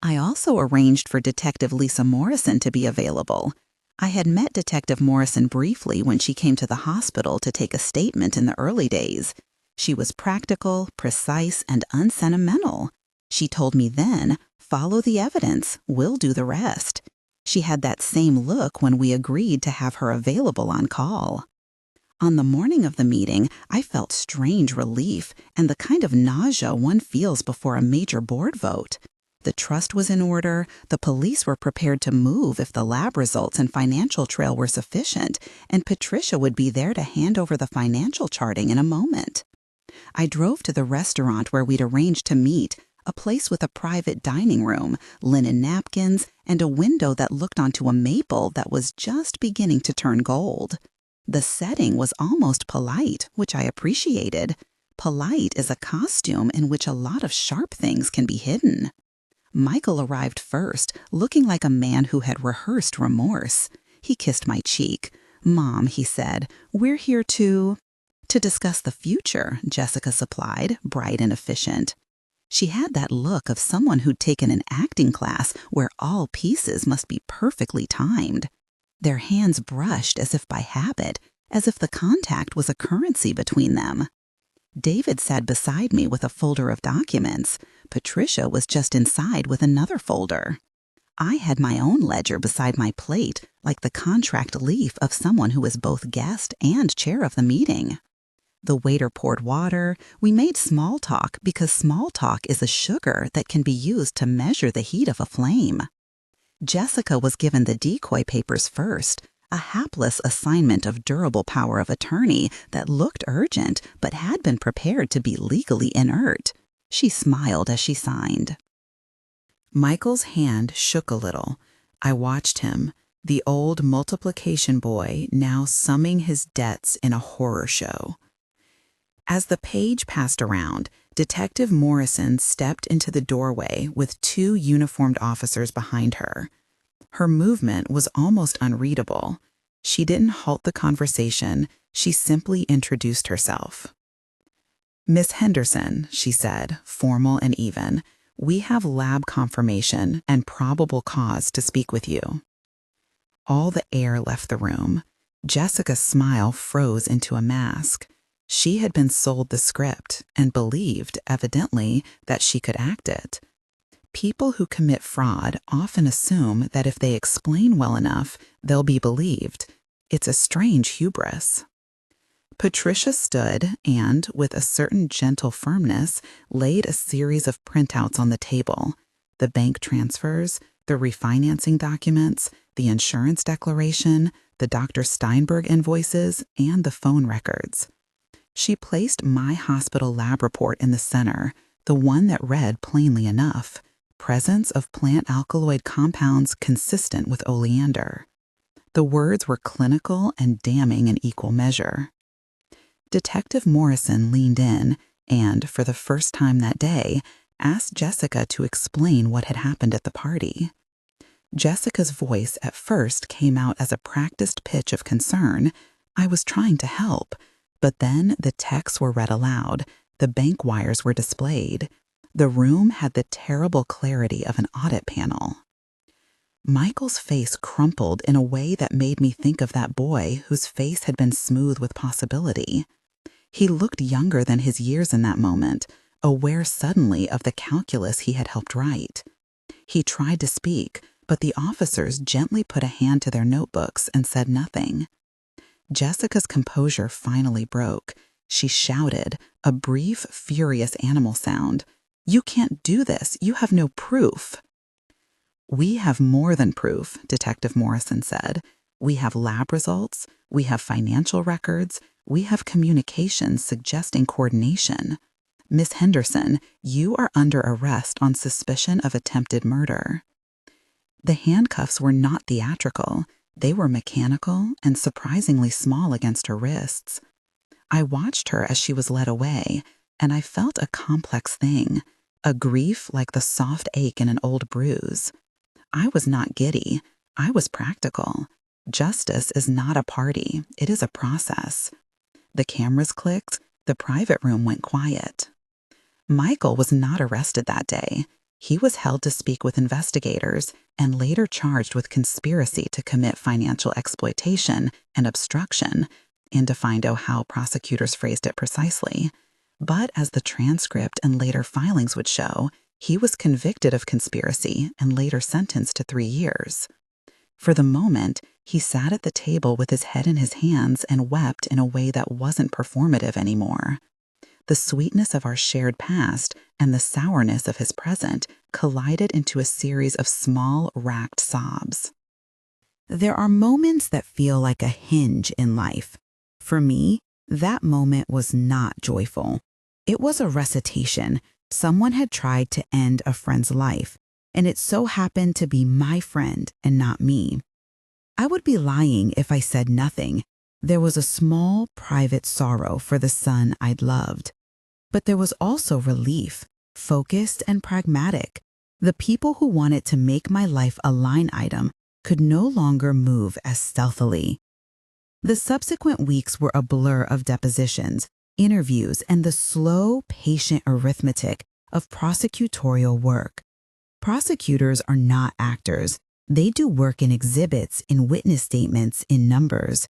Speaker 1: I also arranged for Detective Lisa Morrison to be available. I had met Detective Morrison briefly when she came to the hospital to take a statement in the early days. She was practical, precise, and unsentimental. She told me then, "Follow the evidence, we'll do the rest." She had that same look when we agreed to have her available on call. On the morning of the meeting, I felt strange relief and the kind of nausea one feels before a major board vote. The trust was in order, the police were prepared to move if the lab results and financial trail were sufficient, and Patricia would be there to hand over the financial charting in a moment. I drove to the restaurant where we'd arranged to meet, a place with a private dining room, linen napkins, and a window that looked onto a maple that was just beginning to turn gold. The setting was almost polite, which I appreciated. Polite is a costume in which a lot of sharp things can be hidden. Michael arrived first, looking like a man who had rehearsed remorse. He kissed my cheek. "Mom," he said, "we're here to discuss the future," Jessica supplied, bright and efficient. She had that look of someone who'd taken an acting class where all pieces must be perfectly timed. Their hands brushed as if by habit, as if the contact was a currency between them. David sat beside me with a folder of documents. Patricia was just inside with another folder. I had my own ledger beside my plate, like the contract leaf of someone who was both guest and chair of the meeting. The waiter poured water. We made small talk because small talk is a sugar that can be used to measure the heat of a flame. Jessica was given the decoy papers first, a hapless assignment of durable power of attorney that looked urgent but had been prepared to be legally inert. She smiled as she signed. Michael's hand shook a little. I watched him, the old multiplication boy now summing his debts in a horror show. As the page passed around, Detective Morrison stepped into the doorway with 2 uniformed officers behind her. Her movement was almost unreadable. She didn't halt the conversation. She simply introduced herself. "Miss Henderson," she said, formal and even, "we have lab confirmation and probable cause to speak with you." All the air left the room. Jessica's smile froze into a mask. She had been sold the script and believed, evidently, that she could act it. People who commit fraud often assume that if they explain well enough, they'll be believed. It's a strange hubris. Patricia stood and, with a certain gentle firmness, laid a series of printouts on the table: the bank transfers, the refinancing documents, the insurance declaration, the Dr. Steinberg invoices, and the phone records. She placed my hospital lab report in the center, the one that read plainly enough: presence of plant alkaloid compounds consistent with oleander. The words were clinical and damning in equal measure. Detective Morrison leaned in and, for the first time that day, asked Jessica to explain what had happened at the party. Jessica's voice at first came out as a practiced pitch of concern. I was trying to help, but then the texts were read aloud, the bank wires were displayed. The room had the terrible clarity of an audit panel. Michael's face crumpled in a way that made me think of that boy whose face had been smooth with possibility. He looked younger than his years in that moment, aware suddenly of the calculus he had helped write. He tried to speak, but the officers gently put a hand to their notebooks and said nothing. Jessica's composure finally broke. She shouted, a brief, furious animal sound. "You can't do this. You have no proof." "We have more than proof," Detective Morrison said. "We have lab results. We have financial records. We have communications suggesting coordination. Miss Henderson, you are under arrest on suspicion of attempted murder." The handcuffs were not theatrical. They were mechanical and surprisingly small against her wrists. I watched her as she was led away, and I felt a complex thing, a grief like the soft ache in an old bruise. I was not giddy. I was practical. Justice is not a party. It is a process. The cameras clicked. The private room went quiet. Michael was not arrested that day. He was held to speak with investigators and later charged with conspiracy to commit financial exploitation and obstruction, and to find out how prosecutors phrased it precisely. But as the transcript and later filings would show, he was convicted of conspiracy and later sentenced to 3 years. For the moment, he sat at the table with his head in his hands and wept in a way that wasn't performative anymore. The sweetness of our shared past and the sourness of his present collided into a series of small, racked sobs.
Speaker 2: There are moments that feel like a hinge in life. For me, that moment was not joyful. It was a recitation. Someone had tried to end a friend's life, and it so happened to be my friend and not me. I would be lying if I said nothing. There was a small, private sorrow for the son I'd loved. But there was also relief, focused and pragmatic. The people who wanted to make my life a line item could no longer move as stealthily. The subsequent weeks were a blur of depositions, interviews, and the slow, patient arithmetic of prosecutorial work. Prosecutors are not actors. They do work in exhibits, in witness statements, in numbers.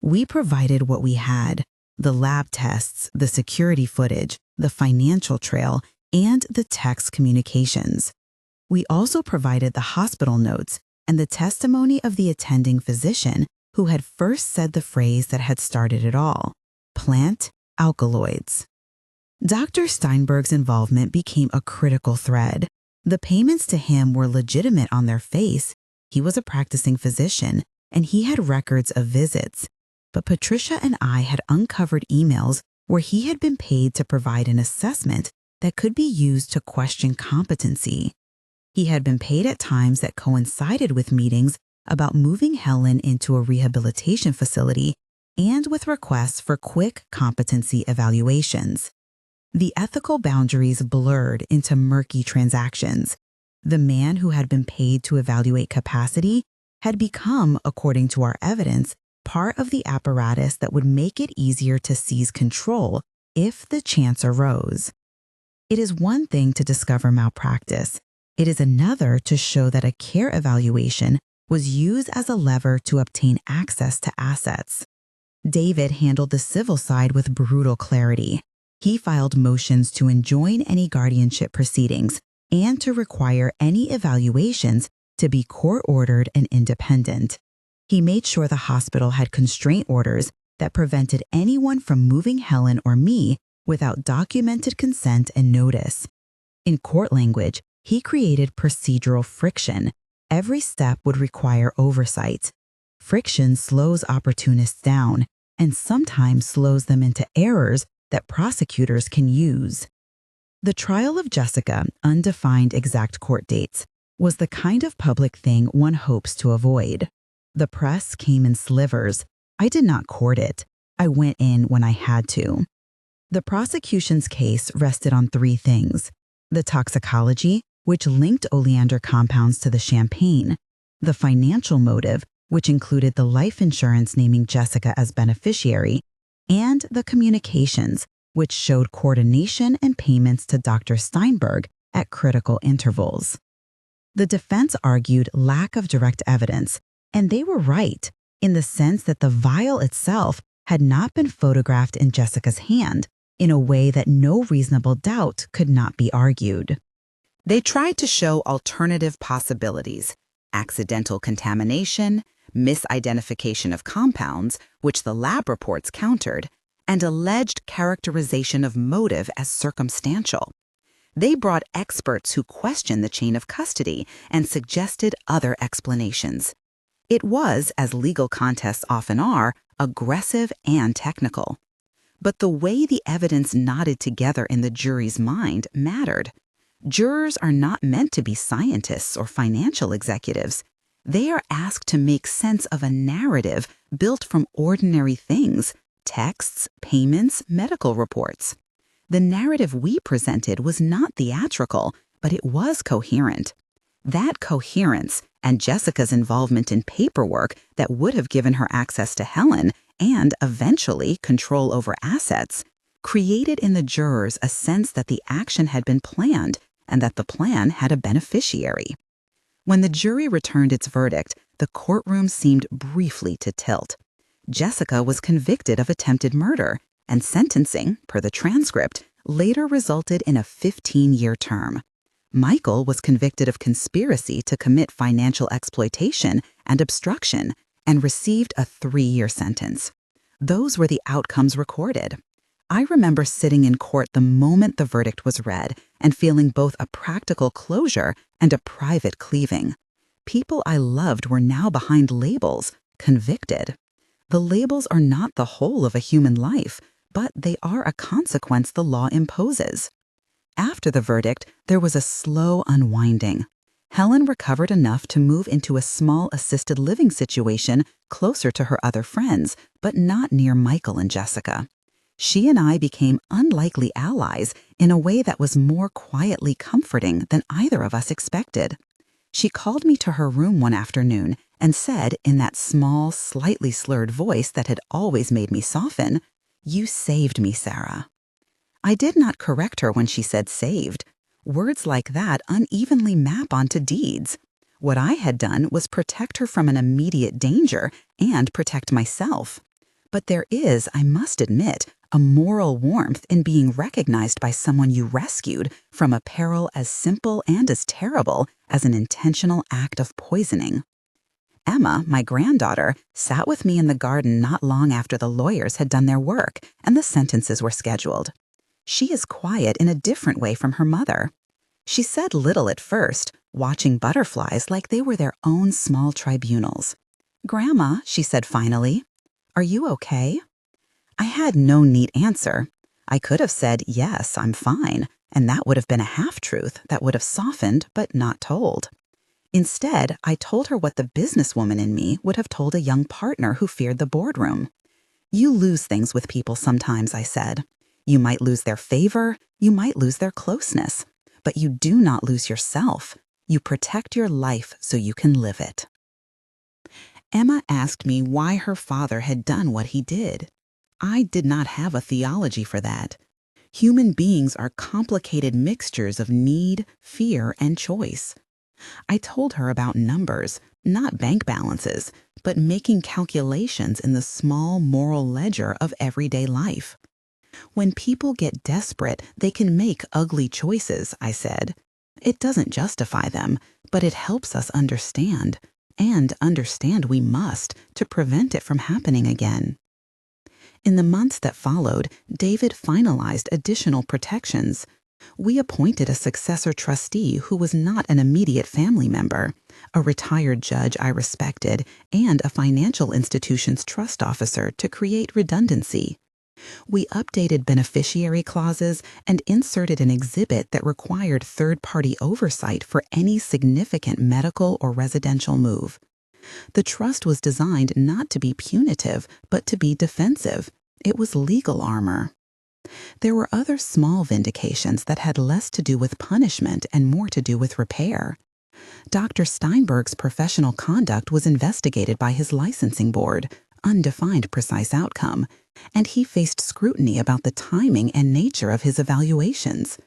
Speaker 2: We provided what we had: the lab tests, the security footage, the financial trail, and the text communications. We also provided the hospital notes and the testimony of the attending physician who had first said the phrase that had started it all: plant alkaloids. Dr. Steinberg's involvement became a critical thread. The payments to him were legitimate on their face. He was a practicing physician, and he had records of visits. But Patricia and I had uncovered emails where he had been paid to provide an assessment that could be used to question competency. He had been paid at times that coincided with meetings about moving Helen into a rehabilitation facility and with requests for quick competency evaluations. The ethical boundaries blurred into murky transactions. The man who had been paid to evaluate capacity had become, according to our evidence, part of the apparatus that would make it easier to seize control if the chance arose. It is one thing to discover malpractice. It is another to show that a care evaluation was used as a lever to obtain access to assets. David handled the civil side with brutal clarity. He filed motions to enjoin any guardianship proceedings and to require any evaluations to be court-ordered and independent. He made sure the hospital had constraint orders that prevented anyone from moving Helen or me without documented consent and notice. In court language, he created procedural friction. Every step would require oversight. Friction slows opportunists down and sometimes slows them into errors that prosecutors can use. The trial of Jessica, undefined exact court dates, was the kind of public thing one hopes to avoid. The press came in slivers. I did not court it. I went in when I had to. The prosecution's case rested on three things: the toxicology, which linked oleander compounds to the champagne; the financial motive, which included the life insurance naming Jessica as beneficiary; and the communications, which showed coordination and payments to Dr. Steinberg at critical intervals. The defense argued lack of direct evidence, and they were right, in the sense that the vial itself had not been photographed in Jessica's hand in a way that no reasonable doubt could not be argued.
Speaker 1: They tried to show alternative possibilities: accidental contamination, misidentification of compounds, which the lab reports countered, and alleged characterization of motive as circumstantial. They brought experts who questioned the chain of custody and suggested other explanations. It was, as legal contests often are, aggressive and technical. But the way the evidence knotted together in the jury's mind mattered. Jurors are not meant to be scientists or financial executives. They are asked to make sense of a narrative built from ordinary things: texts, payments, medical reports. The narrative we presented was not theatrical, but it was coherent. That coherence, and Jessica's involvement in paperwork that would have given her access to Helen and, eventually, control over assets, created in the jurors a sense that the action had been planned and that the plan had a beneficiary. When the jury returned its verdict, the courtroom seemed briefly to tilt. Jessica was convicted of attempted murder, and sentencing, per the transcript, later resulted in a 15-year term. Michael was convicted of conspiracy to commit financial exploitation and obstruction and received a 3-year sentence. Those were the outcomes recorded. I remember sitting in court the moment the verdict was read and feeling both a practical closure and a private cleaving. People I loved were now behind labels, convicted. The labels are not the whole of a human life, but they are a consequence the law imposes. After the verdict, there was a slow unwinding. Helen recovered enough to move into a small assisted living situation closer to her other friends, but not near Michael and Jessica. She and I became unlikely allies in a way that was more quietly comforting than either of us expected. She called me to her room one afternoon and said, in that small, slightly slurred voice that had always made me soften, "You saved me, Sarah." I did not correct her when she said saved. Words like that unevenly map onto deeds. What I had done was protect her from an immediate danger and protect myself. But there is, I must admit, a moral warmth in being recognized by someone you rescued from a peril as simple and as terrible as an intentional act of poisoning. Emma, my granddaughter, sat with me in the garden not long after the lawyers had done their work and the sentences were scheduled. She is quiet in a different way from her mother. She said little at first, watching butterflies like they were their own small tribunals. "Grandma," she said finally, "are you okay?" I had no neat answer. I could have said, "Yes, I'm fine," and that would have been a half-truth that would have softened but not told. Instead, I told her what the businesswoman in me would have told a young partner who feared the boardroom. "You lose things with people sometimes," I said. "You might lose their favor, you might lose their closeness, but you do not lose yourself. You protect your life so you can live it." Emma asked me why her father had done what he did. I did not have a theology for that. Human beings are complicated mixtures of need, fear, and choice. I told her about numbers, not bank balances, but making calculations in the small moral ledger of everyday life. When people get desperate, they can make ugly choices, I said. It doesn't justify them, but it helps us understand, and understand we must, to prevent it from happening again. In the months that followed, David finalized additional protections. We appointed a successor trustee who was not an immediate family member, a retired judge I respected, and a financial institution's trust officer to create redundancy. We updated beneficiary clauses and inserted an exhibit that required third-party oversight for any significant medical or residential move. The trust was designed not to be punitive, but to be defensive. It was legal armor. There were other small vindications that had less to do with punishment and more to do with repair. Dr. Steinberg's professional conduct was investigated by his licensing board, undefined precise outcome, and he faced scrutiny about the timing and nature of his evaluations.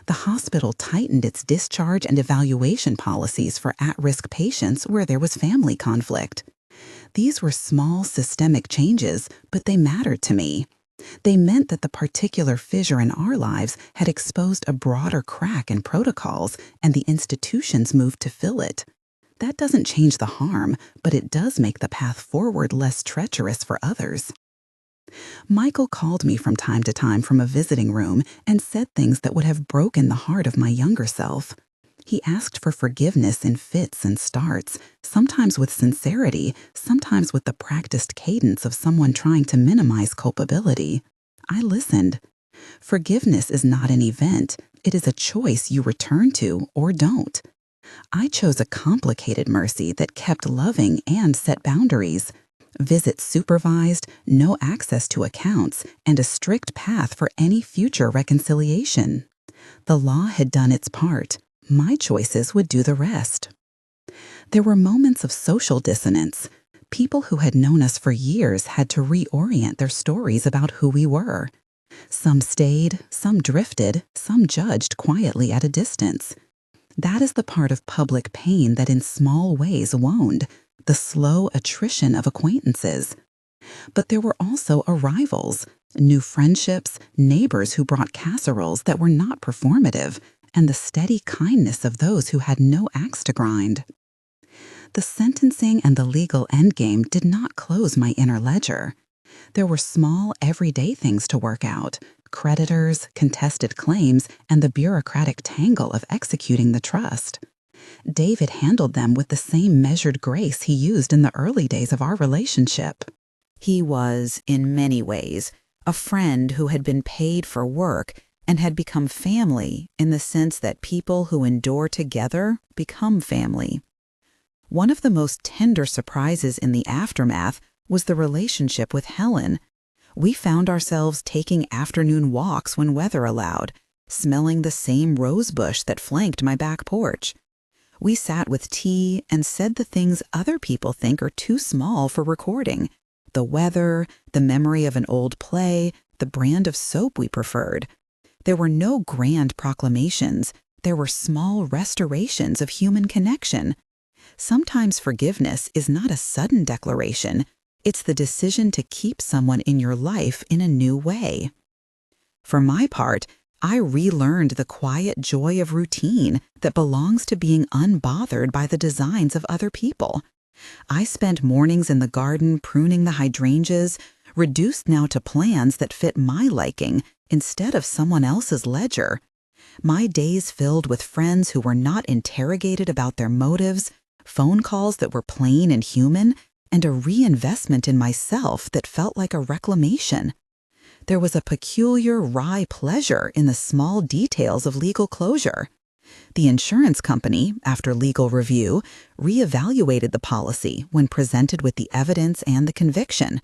Speaker 1: The hospital tightened its discharge and evaluation policies for at-risk patients where there was family conflict. These were small systemic changes, but they mattered to me. They meant that the particular fissure in our lives had exposed a broader crack in protocols, and the institutions moved to fill it. That doesn't change the harm, but it does make the path forward less treacherous for others. Michael called me from time to time from a visiting room and said things that would have broken the heart of my younger self. He asked for forgiveness in fits and starts, sometimes with sincerity, sometimes with the practiced cadence of someone trying to minimize culpability. I listened. Forgiveness is not an event. It is a choice you return to or don't. I chose a complicated mercy that kept loving and set boundaries. Visits supervised, no access to accounts, and a strict path for any future reconciliation. The law had done its part. My choices would do the rest. There were moments of social dissonance. People who had known us for years had to reorient their stories about who we were. Some stayed, some drifted, some judged quietly at a distance. That is the part of public pain that in small ways wound, the slow attrition of acquaintances. But there were also arrivals, new friendships, neighbors who brought casseroles that were not performative, and the steady kindness of those who had no axe to grind. The sentencing and the legal endgame did not close my inner ledger. There were small, everyday things to work out: creditors, contested claims, and the bureaucratic tangle of executing the trust. David handled them with the same measured grace he used in the early days of our relationship. He was, in many ways, a friend who had been paid for work and had become family in the sense that people who endure together become family. One of the most tender surprises in the aftermath was the relationship with Helen. We found ourselves taking afternoon walks when weather allowed, smelling the same rosebush that flanked my back porch. We sat with tea and said the things other people think are too small for recording: the weather, the memory of an old play, the brand of soap we preferred. There were no grand proclamations. There were small restorations of human connection. Sometimes forgiveness is not a sudden declaration. It's the decision to keep someone in your life in a new way. For my part, I relearned the quiet joy of routine that belongs to being unbothered by the designs of other people. I spent mornings in the garden pruning the hydrangeas, reduced now to plans that fit my liking instead of someone else's ledger. My days filled with friends who were not interrogated about their motives, phone calls that were plain and human, and a reinvestment in myself that felt like a reclamation. There was a peculiar wry pleasure in the small details of legal closure. The insurance company, after legal review, reevaluated the policy when presented with the evidence and the conviction.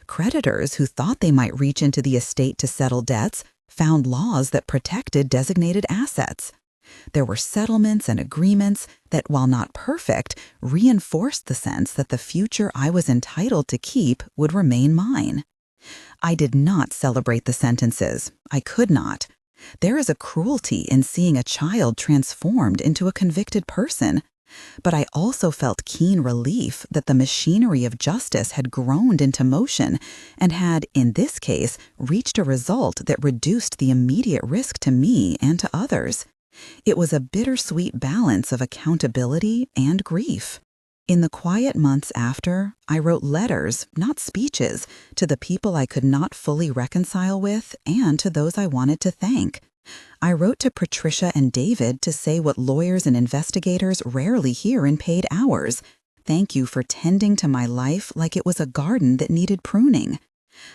Speaker 1: Creditors who thought they might reach into the estate to settle debts found laws that protected designated assets. There were settlements and agreements that, while not perfect, reinforced the sense that the future I was entitled to keep would remain mine. I did not celebrate the sentences. I could not. There is a cruelty in seeing a child transformed into a convicted person. But I also felt keen relief that the machinery of justice had groaned into motion and had, in this case, reached a result that reduced the immediate risk to me and to others. It was a bittersweet balance of accountability and grief. In the quiet months after, I wrote letters, not speeches, to the people I could not fully reconcile with and to those I wanted to thank. I wrote to Patricia and David to say what lawyers and investigators rarely hear in paid hours: thank you for tending to my life like it was a garden that needed pruning.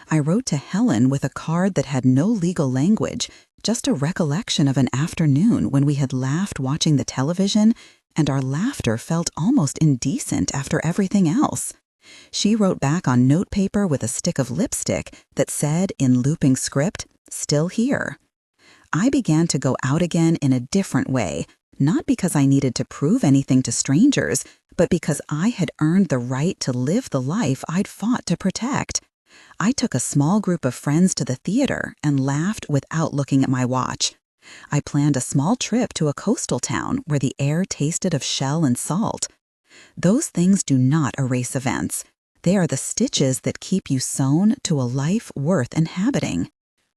Speaker 2: I wrote to Helen with a card that had no legal language, just a recollection of an afternoon when we had laughed watching the television, and our laughter felt almost indecent after everything else. She wrote back on notepaper with a stick of lipstick that said, in looping script, "Still here." I began to go out again in a different way, not because I needed to prove anything to strangers, but because I had earned the right to live the life I'd fought to protect. I took a small group of friends to the theater and laughed without looking at my watch. I planned a small trip to a coastal town where the air tasted of shell and salt. Those things do not erase events. They are the stitches that keep you sewn to a life worth inhabiting.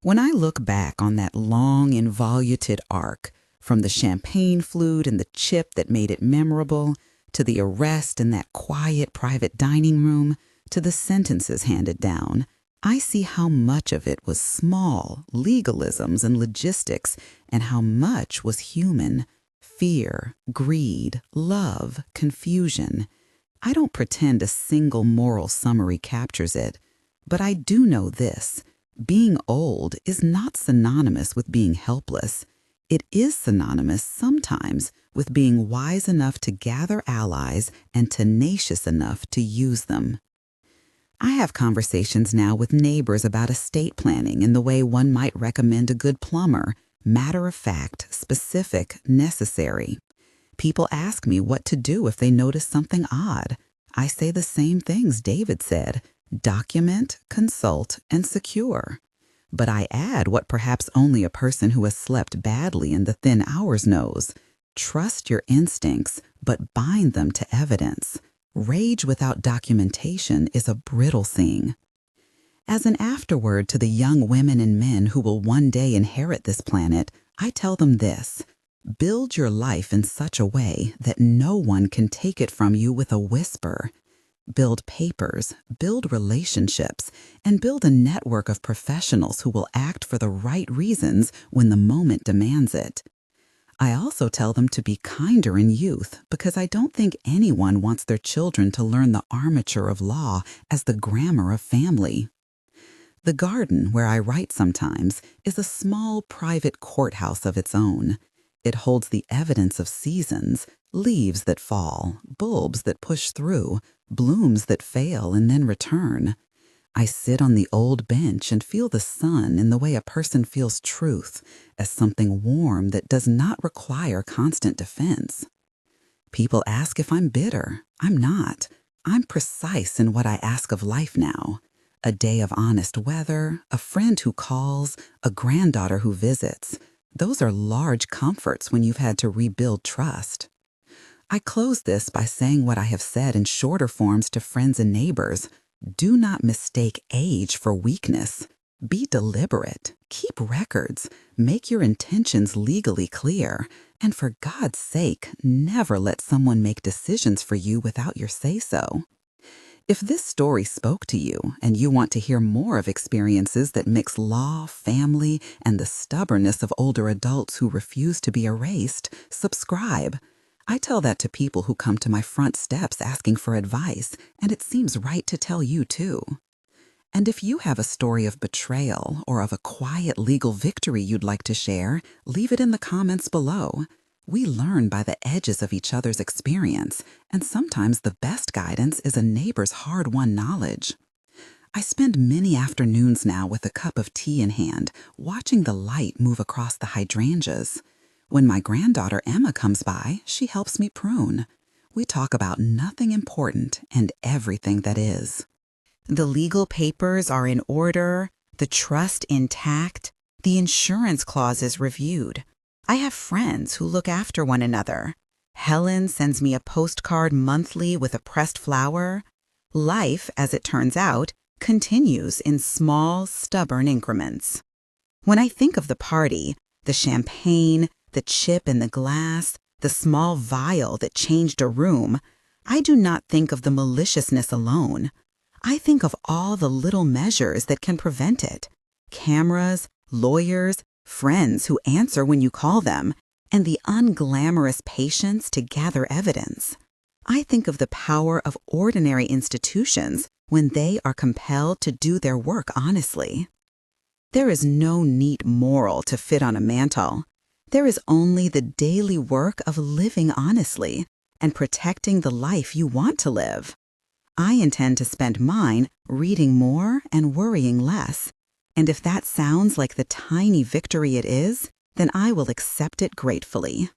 Speaker 1: When I look back on that long, involuted arc, from the champagne flute and the chip that made it memorable, to the arrest in that quiet private dining room, to the sentences handed down, I see how much of it was small legalisms and logistics, and how much was human: fear, greed, love, confusion. I don't pretend a single moral summary captures it, but I do know this: being old is not synonymous with being helpless. It is synonymous sometimes with being wise enough to gather allies and tenacious enough to use them. I have conversations now with neighbors about estate planning in the way one might recommend a good plumber: matter-of-fact, specific, necessary. People ask me what to do if they notice something odd. I say the same things David said: document, consult, and secure. But I add what perhaps only a person who has slept badly in the thin hours knows: trust your instincts, but bind them to evidence. Rage without documentation is a brittle thing. As an afterword to the young women and men who will one day inherit this planet, I tell them this: build your life in such a way that no one can take it from you with a whisper. Build papers, build relationships, and build a network of professionals who will act for the right reasons when the moment demands it. I also tell them to be kinder in youth, because I don't think anyone wants their children to learn the armature of law as the grammar of family. The garden, where I write sometimes, is a small private courthouse of its own. It holds the evidence of seasons: leaves that fall, bulbs that push through, blooms that fail and then return. I sit on the old bench and feel the sun in the way a person feels truth, as something warm that does not require constant defense. People ask if I'm bitter. I'm not. I'm precise in what I ask of life now: a day of honest weather, a friend who calls, a granddaughter who visits. Those are large comforts when you've had to rebuild trust. I close this by saying what I have said in shorter forms to friends and neighbors: do not mistake age for weakness. Be deliberate. Keep records. Make your intentions legally clear. And for God's sake, never let someone make decisions for you without your say-so. If this story spoke to you and you want to hear more of experiences that mix law, family, and the stubbornness of older adults who refuse to be erased, subscribe. I tell that to people who come to my front steps asking for advice, and it seems right to tell you too. And if you have a story of betrayal or of a quiet legal victory you'd like to share, leave it in the comments below. We learn by the edges of each other's experience, and sometimes the best guidance is a neighbor's hard-won knowledge. I spend many afternoons now with a cup of tea in hand, watching the light move across the hydrangeas. When my granddaughter Emma comes by, she helps me prune. We talk about nothing important and everything that is. The legal papers are in order, the trust intact, the insurance clauses reviewed. I have friends who look after one another. Helen sends me a postcard monthly with a pressed flower. Life, as it turns out, continues in small, stubborn increments. When I think of the party, the champagne, the chip in the glass, the small vial that changed a room, I do not think of the maliciousness alone. I think of all the little measures that can prevent it: cameras, lawyers, friends who answer when you call them, and the unglamorous patience to gather evidence. I think of the power of ordinary institutions when they are compelled to do their work honestly. There is no neat moral to fit on a mantle. There is only the daily work of living honestly and protecting the life you want to live. I intend to spend mine reading more and worrying less. And if that sounds like the tiny victory it is, then I will accept it gratefully.